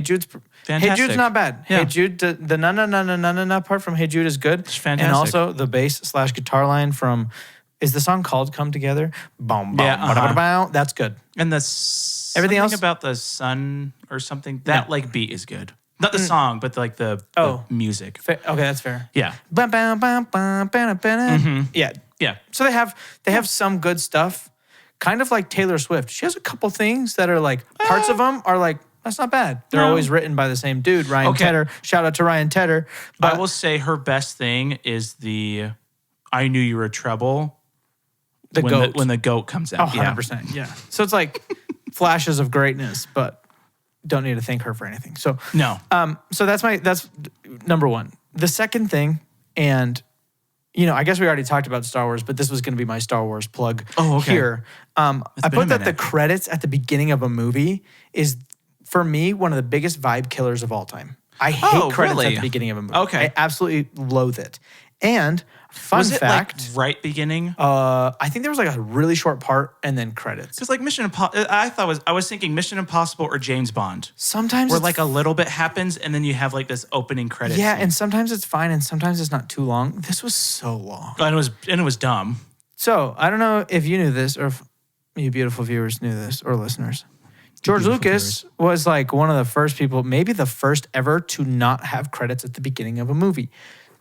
Fantastic. Jude's not bad. Yeah. Hey Jude, the na na na na na na na part from Hey Jude is good. It's fantastic. And also the bass/guitar line from, is the song called "Come Together"? Boom, boom, Yeah, ba-da-ba-da-bow. That's good. And Everything something else? about the sun or something, that like beat is good. Not the song, but like the music. Okay, that's fair. Yeah. Bam, bam, bam, bam, bam, bam. Yeah. Yeah. So they have some good stuff, kind of like Taylor Swift. She has a couple things that are like, parts of them are like, that's not bad. They're No. always written by the same dude, Ryan Okay. Tedder. Shout out to Ryan Tedder. But I will say her best thing is the I Knew You Were Trouble. the goat. When the goat comes Oh, out. 100%. Yeah. So it's like flashes of greatness, but don't need to thank her for anything. So No. so that's number one. The second thing, and I guess we already talked about Star Wars, but this was going to be my Star Wars plug Oh, okay. here. I been a put that the minute. credits at the beginning of a movie is, for me, one of the biggest vibe killers of all time. I hate credits really? at the beginning of a movie. Okay. I absolutely loathe it. And fun was it fact, like right beginning? I think there was like a really short part and then credits. Because like Mission Impossible, I was thinking Mission Impossible or James Bond, Sometimes where it's like a little bit happens and then you have like this opening credits. yeah, scene. and sometimes it's fine, and sometimes it's not too long. This was so long. and it was dumb. So I don't know if you knew this, or if you beautiful viewers knew this, or listeners. George beautiful Lucas was like one of the first people, maybe the first ever, to not have credits at the beginning of a movie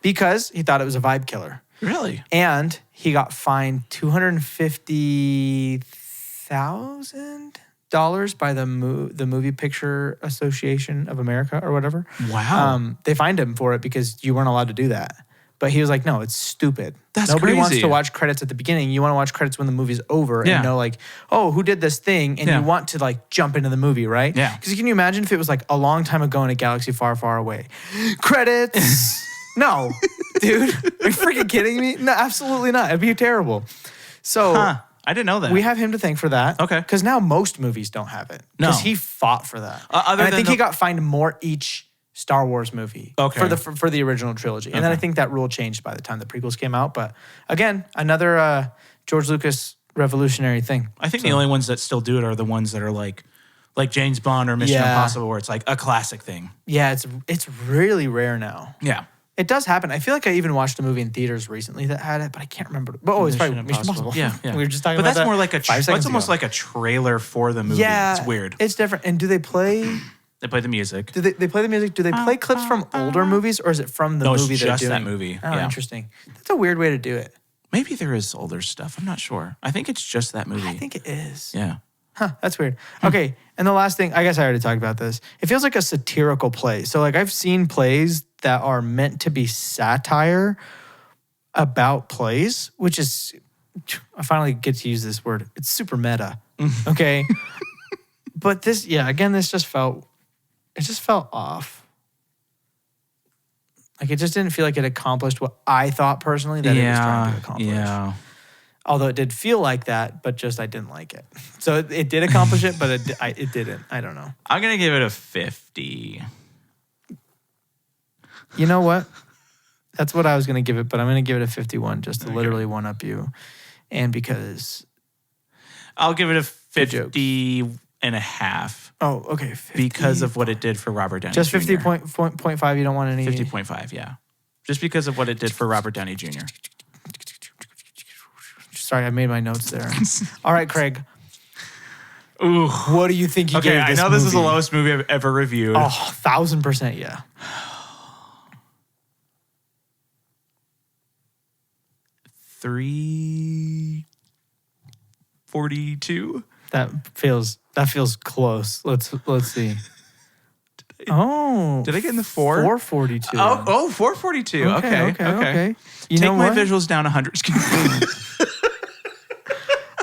because he thought it was a vibe killer. Really? And he got fined $250,000 by the Movie Picture Association of America or whatever. Wow. They fined him for it because you weren't allowed to do that. But he was like, no, it's stupid. That's Nobody wants crazy. to watch credits at the beginning. You want to watch credits when the movie's over Yeah. and know like, oh, who did this thing? And Yeah. you want to like jump into the movie, right? Yeah. Because can you imagine if it was like a long time ago in a galaxy far, far away? Credits. No, dude. Are you freaking kidding me? No, absolutely not. It'd be terrible. So Huh. I didn't know that. we have him to thank for that. Okay. Because now most movies don't have it. No. Because he fought for that. Other and I than think the- he got fined more each Star Wars movie Okay. for the original trilogy. And then I think that rule changed by the time the prequels came out. But again, another George Lucas revolutionary thing. I think the only ones that still do it are the ones that are like James Bond or Mission Yeah. Impossible, where it's like a classic thing. Yeah, it's really rare now. Yeah. It does happen. I feel like I even watched a movie in theaters recently that had it, but I can't remember. But it's probably Mission Impossible. Yeah, yeah. We were just talking but about that's that more like 5 that's seconds almost ago. like a trailer for the movie. Yeah, It's weird. It's different. And do they play? They play the music. Do they play the music? Do they play clips from older movies, or is it from the No, it's movie they're just doing? that movie. Oh, Yeah. interesting. That's a weird way to do it. Maybe there is older stuff. I'm not sure. I think it's just that movie. I think it is. Yeah. Huh, that's weird. Okay, and the last thing, I guess I already talked about this. It feels like a satirical play. So like I've seen plays that are meant to be satire about plays, which is, I finally get to use this word. It's super meta. Okay. But this, again, this just felt off. Like it just didn't feel like it accomplished what I thought personally that it was trying to accomplish. Yeah. Although it did feel like that, but just I didn't like it. So it did accomplish it, but it didn't. I don't know. I'm gonna give it a 50. You know what? That's what I was going to give it, but I'm going to give it a 51 just to literally one up you. And because, I'll give it a Good jokes. 50 and a half oh, okay. 50, because of what it did for Robert Downey just Jr. 50.5. You don't want any. 50.5, yeah. Just because of what it did for Robert Downey Jr. Sorry, I made my notes there. All right, Craig. Ooh. What do you think you Okay, gave I this know this is the movie? lowest movie I've ever reviewed. Oh, 1,000%, yeah. 342. That feels close. Let's see. Oh. Did I get in the 4? 442. Oh, 442. Okay. Okay. You Take know my what? visuals down 100.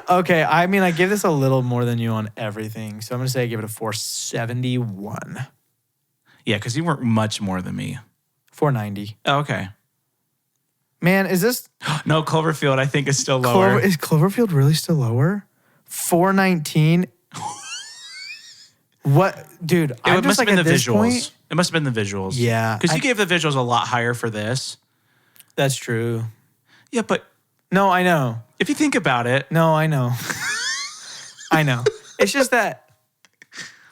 Okay, I mean, I give this a little more than you on everything. So I'm going to say I give it a 471. Yeah, because you weren't much more than me. 490. Oh, okay. Man, is this No, Cloverfield, I think, is still lower. is Cloverfield really still lower? 419. What, dude? It I'm must just like have been at the this visuals. point. It must have been the visuals. Yeah, Because I- you gave the visuals a lot higher for this. That's true. Yeah, but No, I know. if you think about it, No, I know. I know. It's just that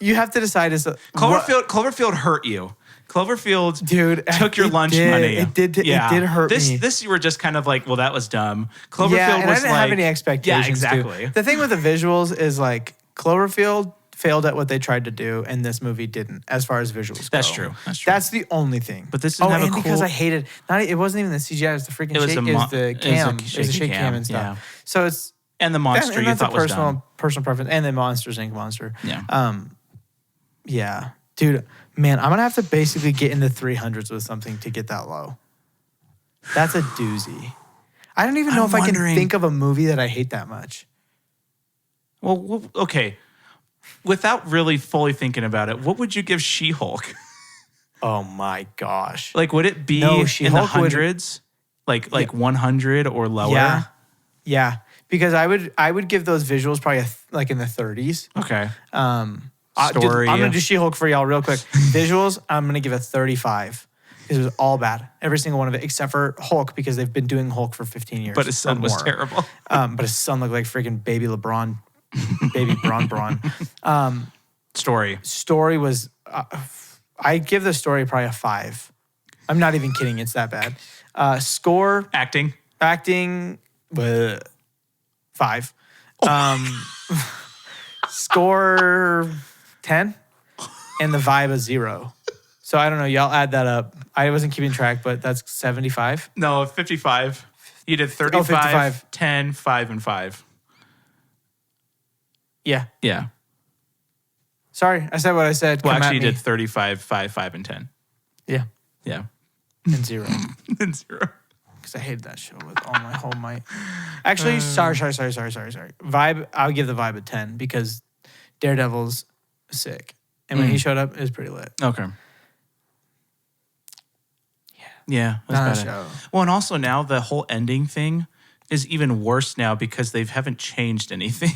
you have to decide as a Cloverfield hurt you. Cloverfield dude took your it lunch did. money. It did hurt me. This you were just kind of like, well, that was dumb. Cloverfield Yeah, and I was didn't have any expectations. Yeah, exactly. Too. The thing with the visuals is like Cloverfield failed at what they tried to do, and this movie didn't, as far as visuals go. That's true. That's true. That's the only thing. But this didn't have a and because cool- I hated it wasn't even the CGI, it was the freaking It was shake, the it mo- was the it was cam, a it was the shaky shake cam cam, and stuff. yeah. So it's And the monster and you that's thought a was dumb. personal preference, and the Monsters Inc. monster. Yeah. Yeah, dude, man, I'm gonna have to basically get in the 300s with something to get that low. That's a doozy. I don't even know I'm if I can wondering- think of a movie that I hate that much. Well, okay. Without really fully thinking about it, what would you give She-Hulk? Oh my gosh. Like, would it be No, in the She-Hulk would- hundreds? Like 100 or lower? Yeah. Because I would give those visuals probably like in the 30s. Okay. Dude, I'm gonna do She-Hulk for y'all real quick. Visuals, I'm gonna give a 35. It was all bad, every single one of it, except for Hulk because they've been doing Hulk for 15 years. But his son or was more. terrible. But his son looked like freaking baby LeBron, baby Braun. Story was, I give the story probably a 5. I'm not even kidding. It's that bad. Score, Acting. acting, 5. Score 10, and the vibe a 0. So I don't know. Y'all add that up. I wasn't keeping track, but that's 75. No, 55. You did 35, 55. 10, 5, and 5. Yeah. Yeah. Sorry, I said what I said. Well, Come at actually, you me. did 35, 5, 5, and 10. Yeah, Yeah. and 0. And 0. because I hated that show with all my whole might. Actually, sorry. Vibe, I'll give the Vibe a 10 because Daredevil's sick. And when he showed up, it was pretty lit. Okay. Yeah, Not that's a better. show. Well, and also now the whole ending thing is even worse now because they haven't changed anything.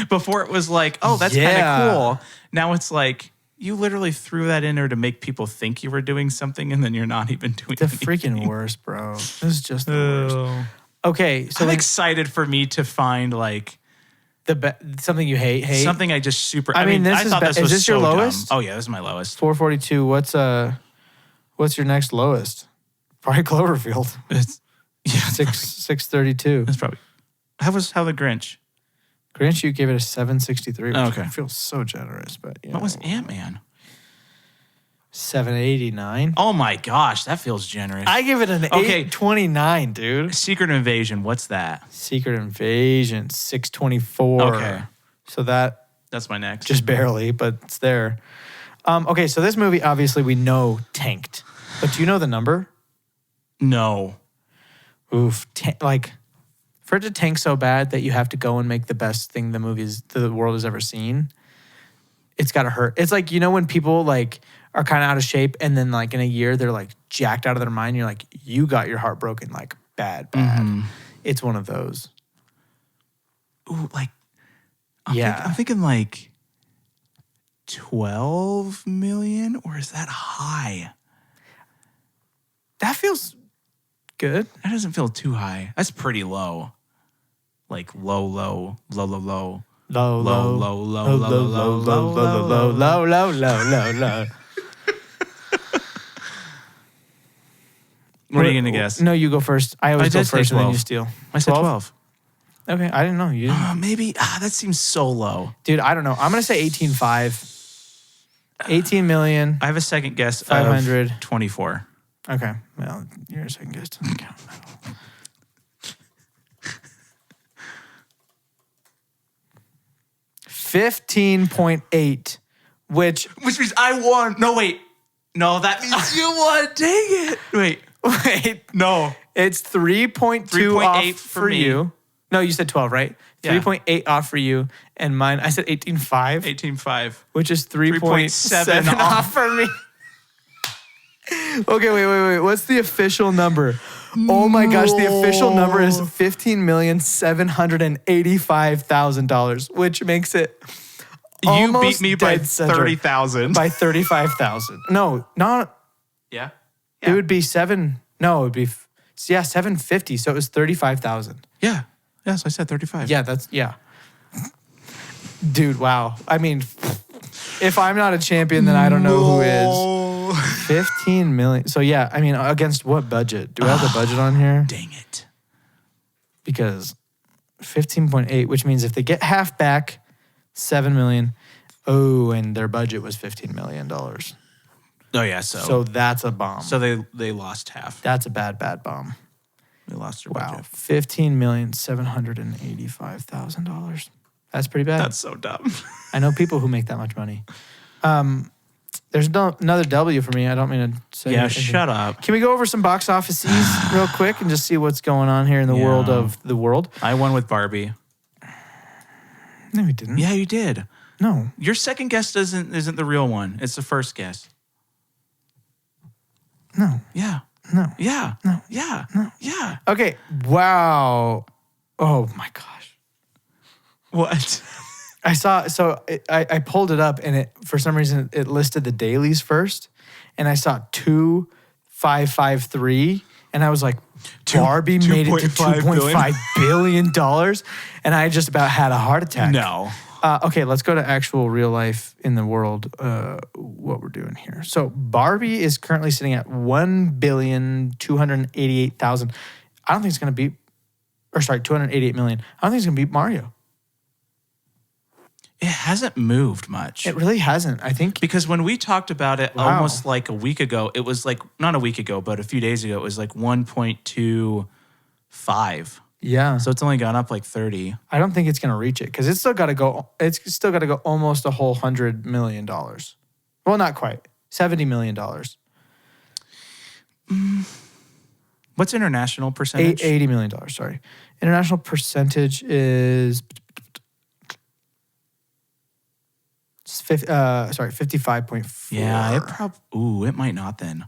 Before it was like, oh, that's kind Yeah. of cool. Now it's like, you literally threw that in there to make people think you were doing something and then you're not even doing The anything. freaking worst, bro. This is just the worst. Okay, so I'm then excited for me to find like something you hate. something I just super. I mean, this I is thought be- this is was this your so dumb. lowest? Oh yeah, this is my lowest. 442. What's your next lowest? Probably Cloverfield. It's, yeah, 632. that's probably. How the Grinch? Grinch, you gave it a 763. Which Okay. I feel so generous, but What was Ant-Man? 789? Oh my gosh, that feels generous. I give it an Okay. 829, dude. Secret Invasion. What's that? Secret Invasion, 624. Okay. So that That's my next. just barely, but it's there. Okay, so this movie obviously we know tanked, but do you know the number? no. Oof, like for it to tank so bad that you have to go and make the best thing the world has ever seen. It's gotta hurt. It's like, you know, when people like are kind of out of shape and then like in a year they're like jacked out of their mind. You're like, you got your heart broken like bad. It's one of those. Ooh, like. Yeah. I'm thinking like 12 million, or is that high? That feels good. That doesn't feel too high. That's pretty low. Like low. Low, Low, low, low, low, low, low, low, low, low, low, low, low, low. What are you gonna guess? No, you go first. I always I go did say first and then 12. you steal. I said 12. Okay, I didn't know. You didn't. Maybe. That seems so low. Dude, I don't know. I'm going to say 18.5. 18 million. I have a second guess. 500. 24. Okay. Well, your second guess doesn't count at all. 15.8, which means I won. No, wait. No, that means you won. Dang it. Wait. wait, No. it's 3.2 3.8 off for for me. you. No, you said 12, right? Yeah. 3.8 off for you, and mine I said 18.5, 18.5. which is 3.7 3.7 off for me. Okay, wait. What's the official number? Oh my gosh, the official number is $15,785,000, which makes it You beat almost me by dead center 30,000. by 35,000. No, not. Yeah. It would be seven. No, it would be 750. So it was 35,000. Yeah. Yes, I said 35. Yeah, dude. Wow. I mean, if I'm not a champion, then I don't know who is. 15 million. So yeah, I mean, against what budget? Do I have the budget on here? Dang it. Because 15.8, which means if they get half back, 7 million. Oh, and their budget was $15 million. Oh, yeah. So that's a bomb. So they lost half. That's a bad bomb. They lost their Wow. budget. $15,785,000. That's pretty bad. That's so dumb. I know people who make that much money. There's another W for me. I don't mean to say Yeah, anything. shut up. Can we go over some box offices real quick and just see what's going on here in the world of the world? I won with Barbie. No, we didn't. Yeah, you did. No. Your second guess isn't the real one. It's the first guess. No. Yeah. No. Yeah. No. Yeah. No. Yeah. Okay. Wow. Oh my gosh. What? I saw, I pulled it up and for some reason it listed the dailies first and I saw 2,553 and I was like, Barbie made it to $2.5 billion and I just about had a heart attack. No. Okay, let's go to actual real life in the world, what we're doing here. So Barbie is currently sitting at 1,288,000. I don't think it's going to beat, 288 million. I don't think it's going to beat Mario. It hasn't moved much. It really hasn't, I think. Because when we talked about it Wow. almost like a week ago, it was like, not a week ago, but a few days ago, it was like 1.25. Yeah. So it's only gone up like 30. I don't think it's going to reach it because it's still got to go almost a whole $100 million. Well, not quite. $70 million. What's international percentage? $80 million. Sorry, international percentage is 55.4. Yeah, it might not then.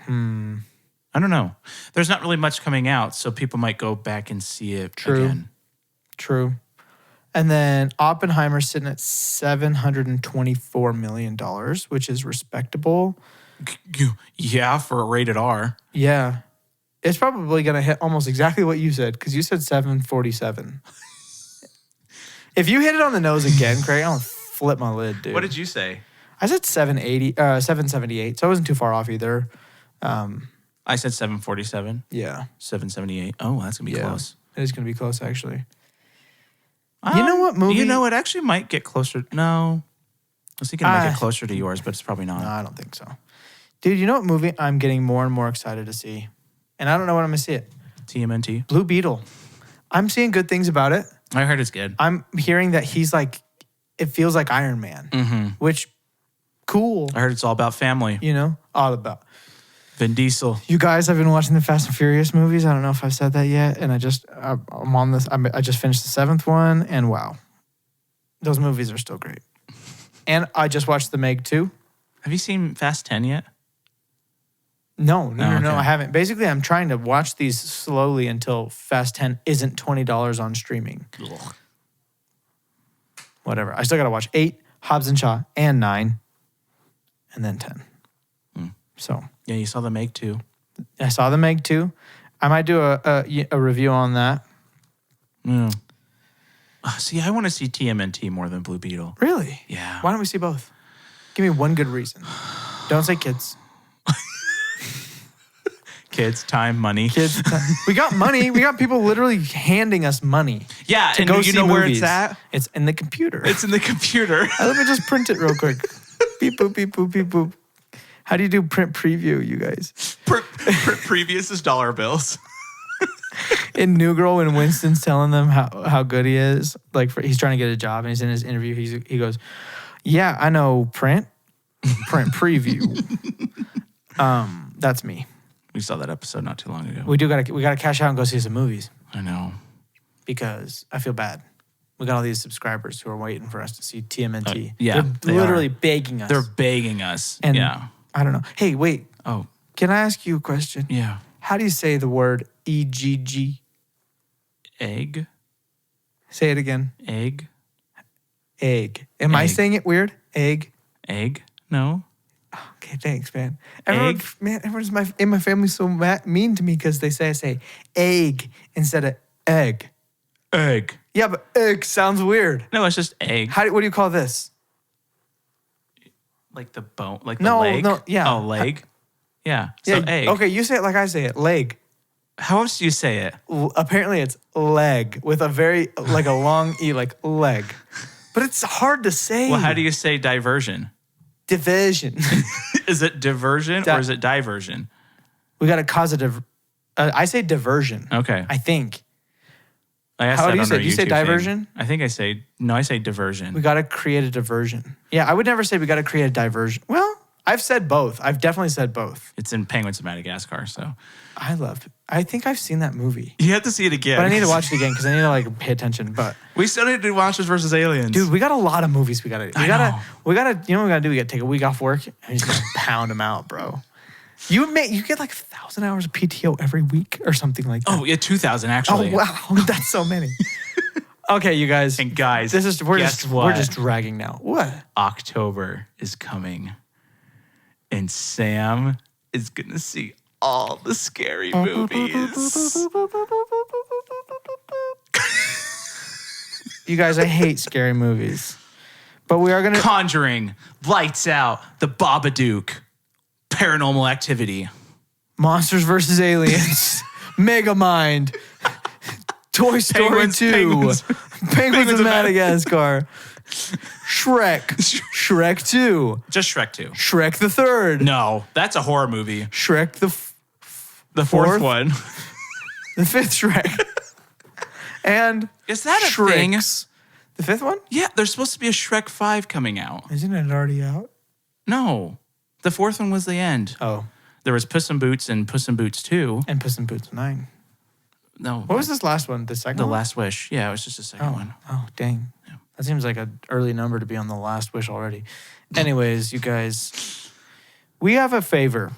I don't know. There's not really much coming out, so people might go back and see it again. True. And then Oppenheimer's sitting at $724 million, which is respectable. Yeah, for a rated R. Yeah. It's probably going to hit almost exactly what you said, because you said 747. If you hit it on the nose again, Craig, I'll flip my lid, dude. What did you say? I said 778, so I wasn't too far off either. I said 747. Yeah. 778. Oh, that's going to be close. It is going to be close, actually. You know what movie? You know, it actually might get closer. No. I was thinking it might get closer to yours, but it's probably not. No, I don't think so. Dude, you know what movie I'm getting more and more excited to see? And I don't know when I'm going to see it. TMNT. Blue Beetle. I'm seeing good things about it. I heard it's good. I'm hearing that he's like, it feels like Iron Man, which, cool. I heard it's all about family. You know, all about. Vin Diesel. You guys have been watching the Fast and Furious movies. I don't know if I've said that yet. And I'm on this. I just finished the 7th one, and wow. Those movies are still great. And I just watched The Meg 2. Have you seen Fast 10 yet? No, okay. I haven't. Basically, I'm trying to watch these slowly until Fast 10 isn't $20 on streaming. Ugh. Whatever. I still got to watch 8, Hobbs and Shaw, and 9, and then 10. So. Yeah, you saw The Meg 2. I saw The Meg 2. I might do a review on that. Yeah. See, I want to see TMNT more than Blue Beetle. Really? Yeah. Why don't we see both? Give me one good reason. Don't say kids. Kids, time, money. Kids, we got money. We got people literally handing us money. Yeah, to and go you see know where movies. it's at? It's in the computer. It's in the computer. Let me just print it real quick. Beep boop, beep boop, beep boop. How do you do print preview, you guys? Print previous is dollar bills. In New Girl, when Winston's telling them how good he is, like he's trying to get a job, and he's in his interview, he goes, "Yeah, I know print preview." That's me. We saw that episode not too long ago. We gotta cash out and go see some movies I know. because I feel bad. We got all these subscribers who are waiting for us to see TMNT. Yeah, they're literally begging us. They're begging us. And yeah. I don't know. Hey, wait. Oh, Can I ask you a question? yeah. How do you say the word EGG? Egg. Say it again. Egg. Egg. Am I Egg. saying it weird? Egg. Egg. No. Okay, thanks, man. Everyone's in my family so mean to me because I say egg instead of egg. Egg. Yeah, but egg sounds weird. No, it's just egg. What do you call this? Like the bone, like the leg? No, yeah. Oh, leg? Yeah. So egg. Okay, you say it like I say it. Leg. How else do you say it? Apparently it's leg with a very, like a long E, like leg. But it's hard to say. Well, how do you say diversion? Division. Is it diversion or is it diversion? We got to cause I say diversion. Okay. I think. I asked How that do you on say? our Do you say YouTube diversion? thing. I say diversion. We got to create a diversion. Yeah, I would never say we got to create a diversion. Well, I've said both. I've definitely said both. It's in Penguins of Madagascar, so. I think I've seen that movie. You have to see it again. But I need to watch it again because I need to like pay attention. But we still need to do Monsters vs. Aliens. dude, we got a lot of movies we gotta do. You know what we gotta do? We gotta take a week off work and just pound them out, bro. You get like 1,000 hours of PTO every week or something like that. Oh, yeah, 2,000 actually. Oh wow, that's so many. Okay, you guys. And guys, we're just dragging now. What? October is coming, and Sam is gonna see all the scary movies. You guys, I hate scary movies, but we are gonna Conjuring, Lights Out, The Babadook, Paranormal Activity, Monsters vs. Aliens, Megamind, Toy Story Penguins, 2, Penguins of Madagascar, Shrek 2, just Shrek 2. Shrek the Third. No, that's a horror movie. Shrek the fourth one. The fifth Shrek. And Is that a Shreks. thing? The fifth one? Yeah, there's supposed to be a Shrek 5 coming out. Isn't it already out? No, the fourth one was the end. Oh. There was Puss in Boots and Puss in Boots 2. And Puss in Boots 9. No. What was this last one? The second The one? Last Wish. Yeah, it was just the second one. Oh, dang. Yeah. That seems like an early number to be on The Last Wish already. Anyways, you guys, we have a favor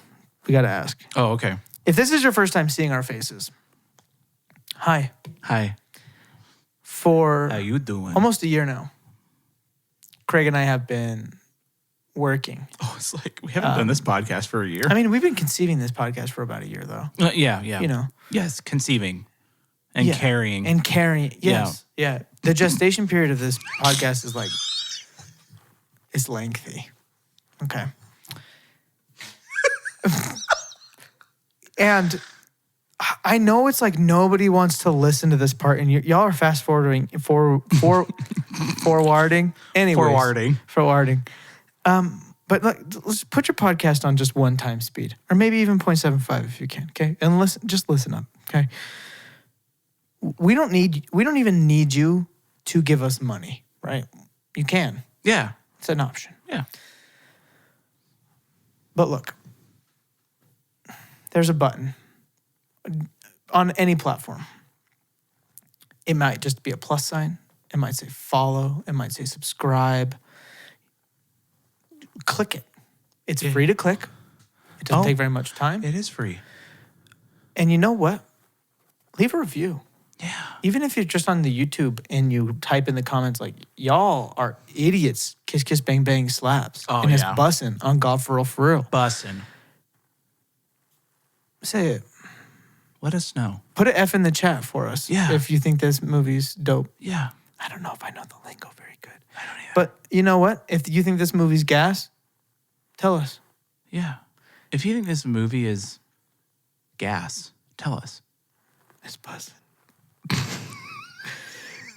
we got to ask. Oh, okay. If this is your first time seeing our faces, hi. Hi. For How you doing? almost a year now, Craig and I have been working. Oh, it's like we haven't done this podcast for a year. I mean, we've been conceiving this podcast for about a year, though. Yeah. You know. Yes, conceiving and Yeah. carrying. And carrying. Yes. Yeah. The gestation period of this podcast is like, it's lengthy. Okay. And I know it's like nobody wants to listen to this part, and y'all are fast forwarding, forwarding. Anyways, forwarding. But like, let's put your podcast on just 1 time speed, or maybe even 0.75 if you can. Okay, and just listen up. Okay. We don't even need you to give us money, right? You can. Yeah. It's an option. Yeah. But look, there's a button on any platform. It might just be a plus sign. It might say follow. It might say subscribe. Click it. It's free to click. It doesn't take very much time. It is free. And you know what? Leave a review. Yeah. Even if you're just on the YouTube and you type in the comments like, y'all are idiots. Kiss, kiss, bang, bang, slaps. Oh, and it's yeah. bussin' on God for real. Bussin'. Say it. Let us know. Put an F in the chat for us. Yeah. If you think this movie's dope. Yeah. I don't know if I know the lingo very good. I don't either. But you know what? If you think this movie's gas, tell us. Yeah. If you think this movie is gas, tell us. It's buzzing.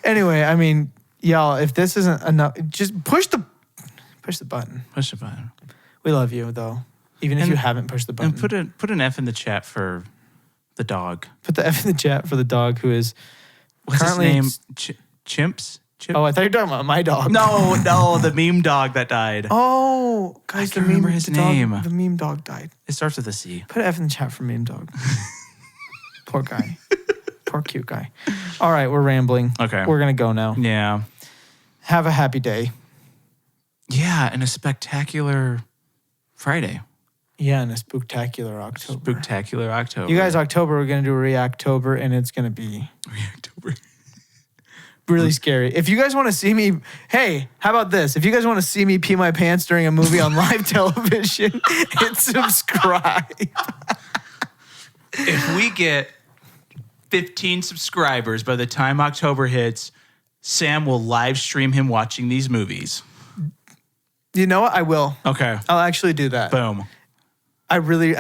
Anyway, I mean, y'all, if this isn't enough, just push the button. Push the button. We love you though. Even if you haven't pushed the button. And put an F in the chat for the dog. Put the F in the chat for the dog who is What's currently his name? Chimps? Oh, I thought you were talking about my dog. No, the meme dog that died. Oh, guys, I can't remember his name. The meme dog died. It starts with a C. Put an F in the chat for meme dog. Poor guy. Poor cute guy. All right, we're rambling. Okay. We're going to go now. Yeah. Have a happy day. Yeah, and a spectacular Friday. Yeah, and a spooktacular October. Spooktacular October. You guys, October, we're going to do a Reactober, and it's going to be Reactober. really scary. If you guys want to see me, hey, how about this? If you guys want to see me pee my pants during a movie on live television, hit subscribe. If we get 15 subscribers by the time October hits, Sam will live stream him watching these movies. You know what? I will. Okay. I'll actually do that. Boom. I really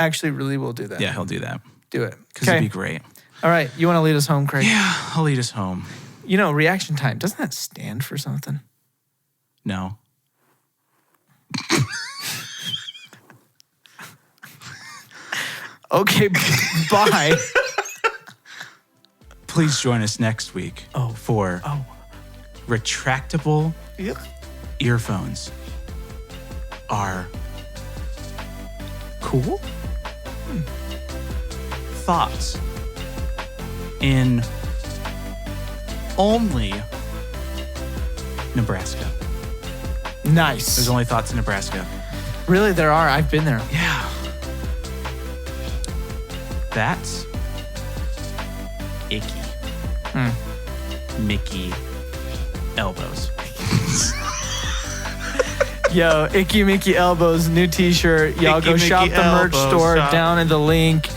will do that. Yeah, he'll do that. Do it. Because it'd be great. All right. You want to lead us home, Craig? Yeah, I'll lead us home. You know, reaction time, doesn't that stand for something? No. Okay, bye. Please join us next week for retractable Yep. earphones are cool. Thoughts in only Nebraska. Nice. There's only thoughts in Nebraska. Really, there are. I've been there. Yeah. That's icky. Mickey elbows. Yo, Icky Mickey Elbows, new t-shirt. Y'all Icky go shop Mickey the merch Elbows, store shop. down in the link.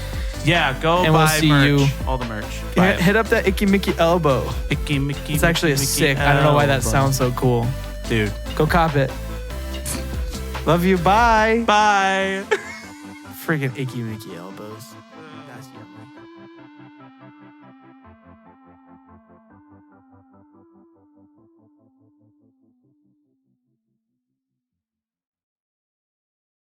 Yeah, go And we'll buy see merch. you. All the merch. Buy it. Hit up that Icky Mickey Elbow. Icky Mickey. It's actually a Mickey sick. I don't know why that elbow. sounds so cool. Dude. Go cop it. Love you. Bye. Bye. Freaking Icky Mickey Elbows.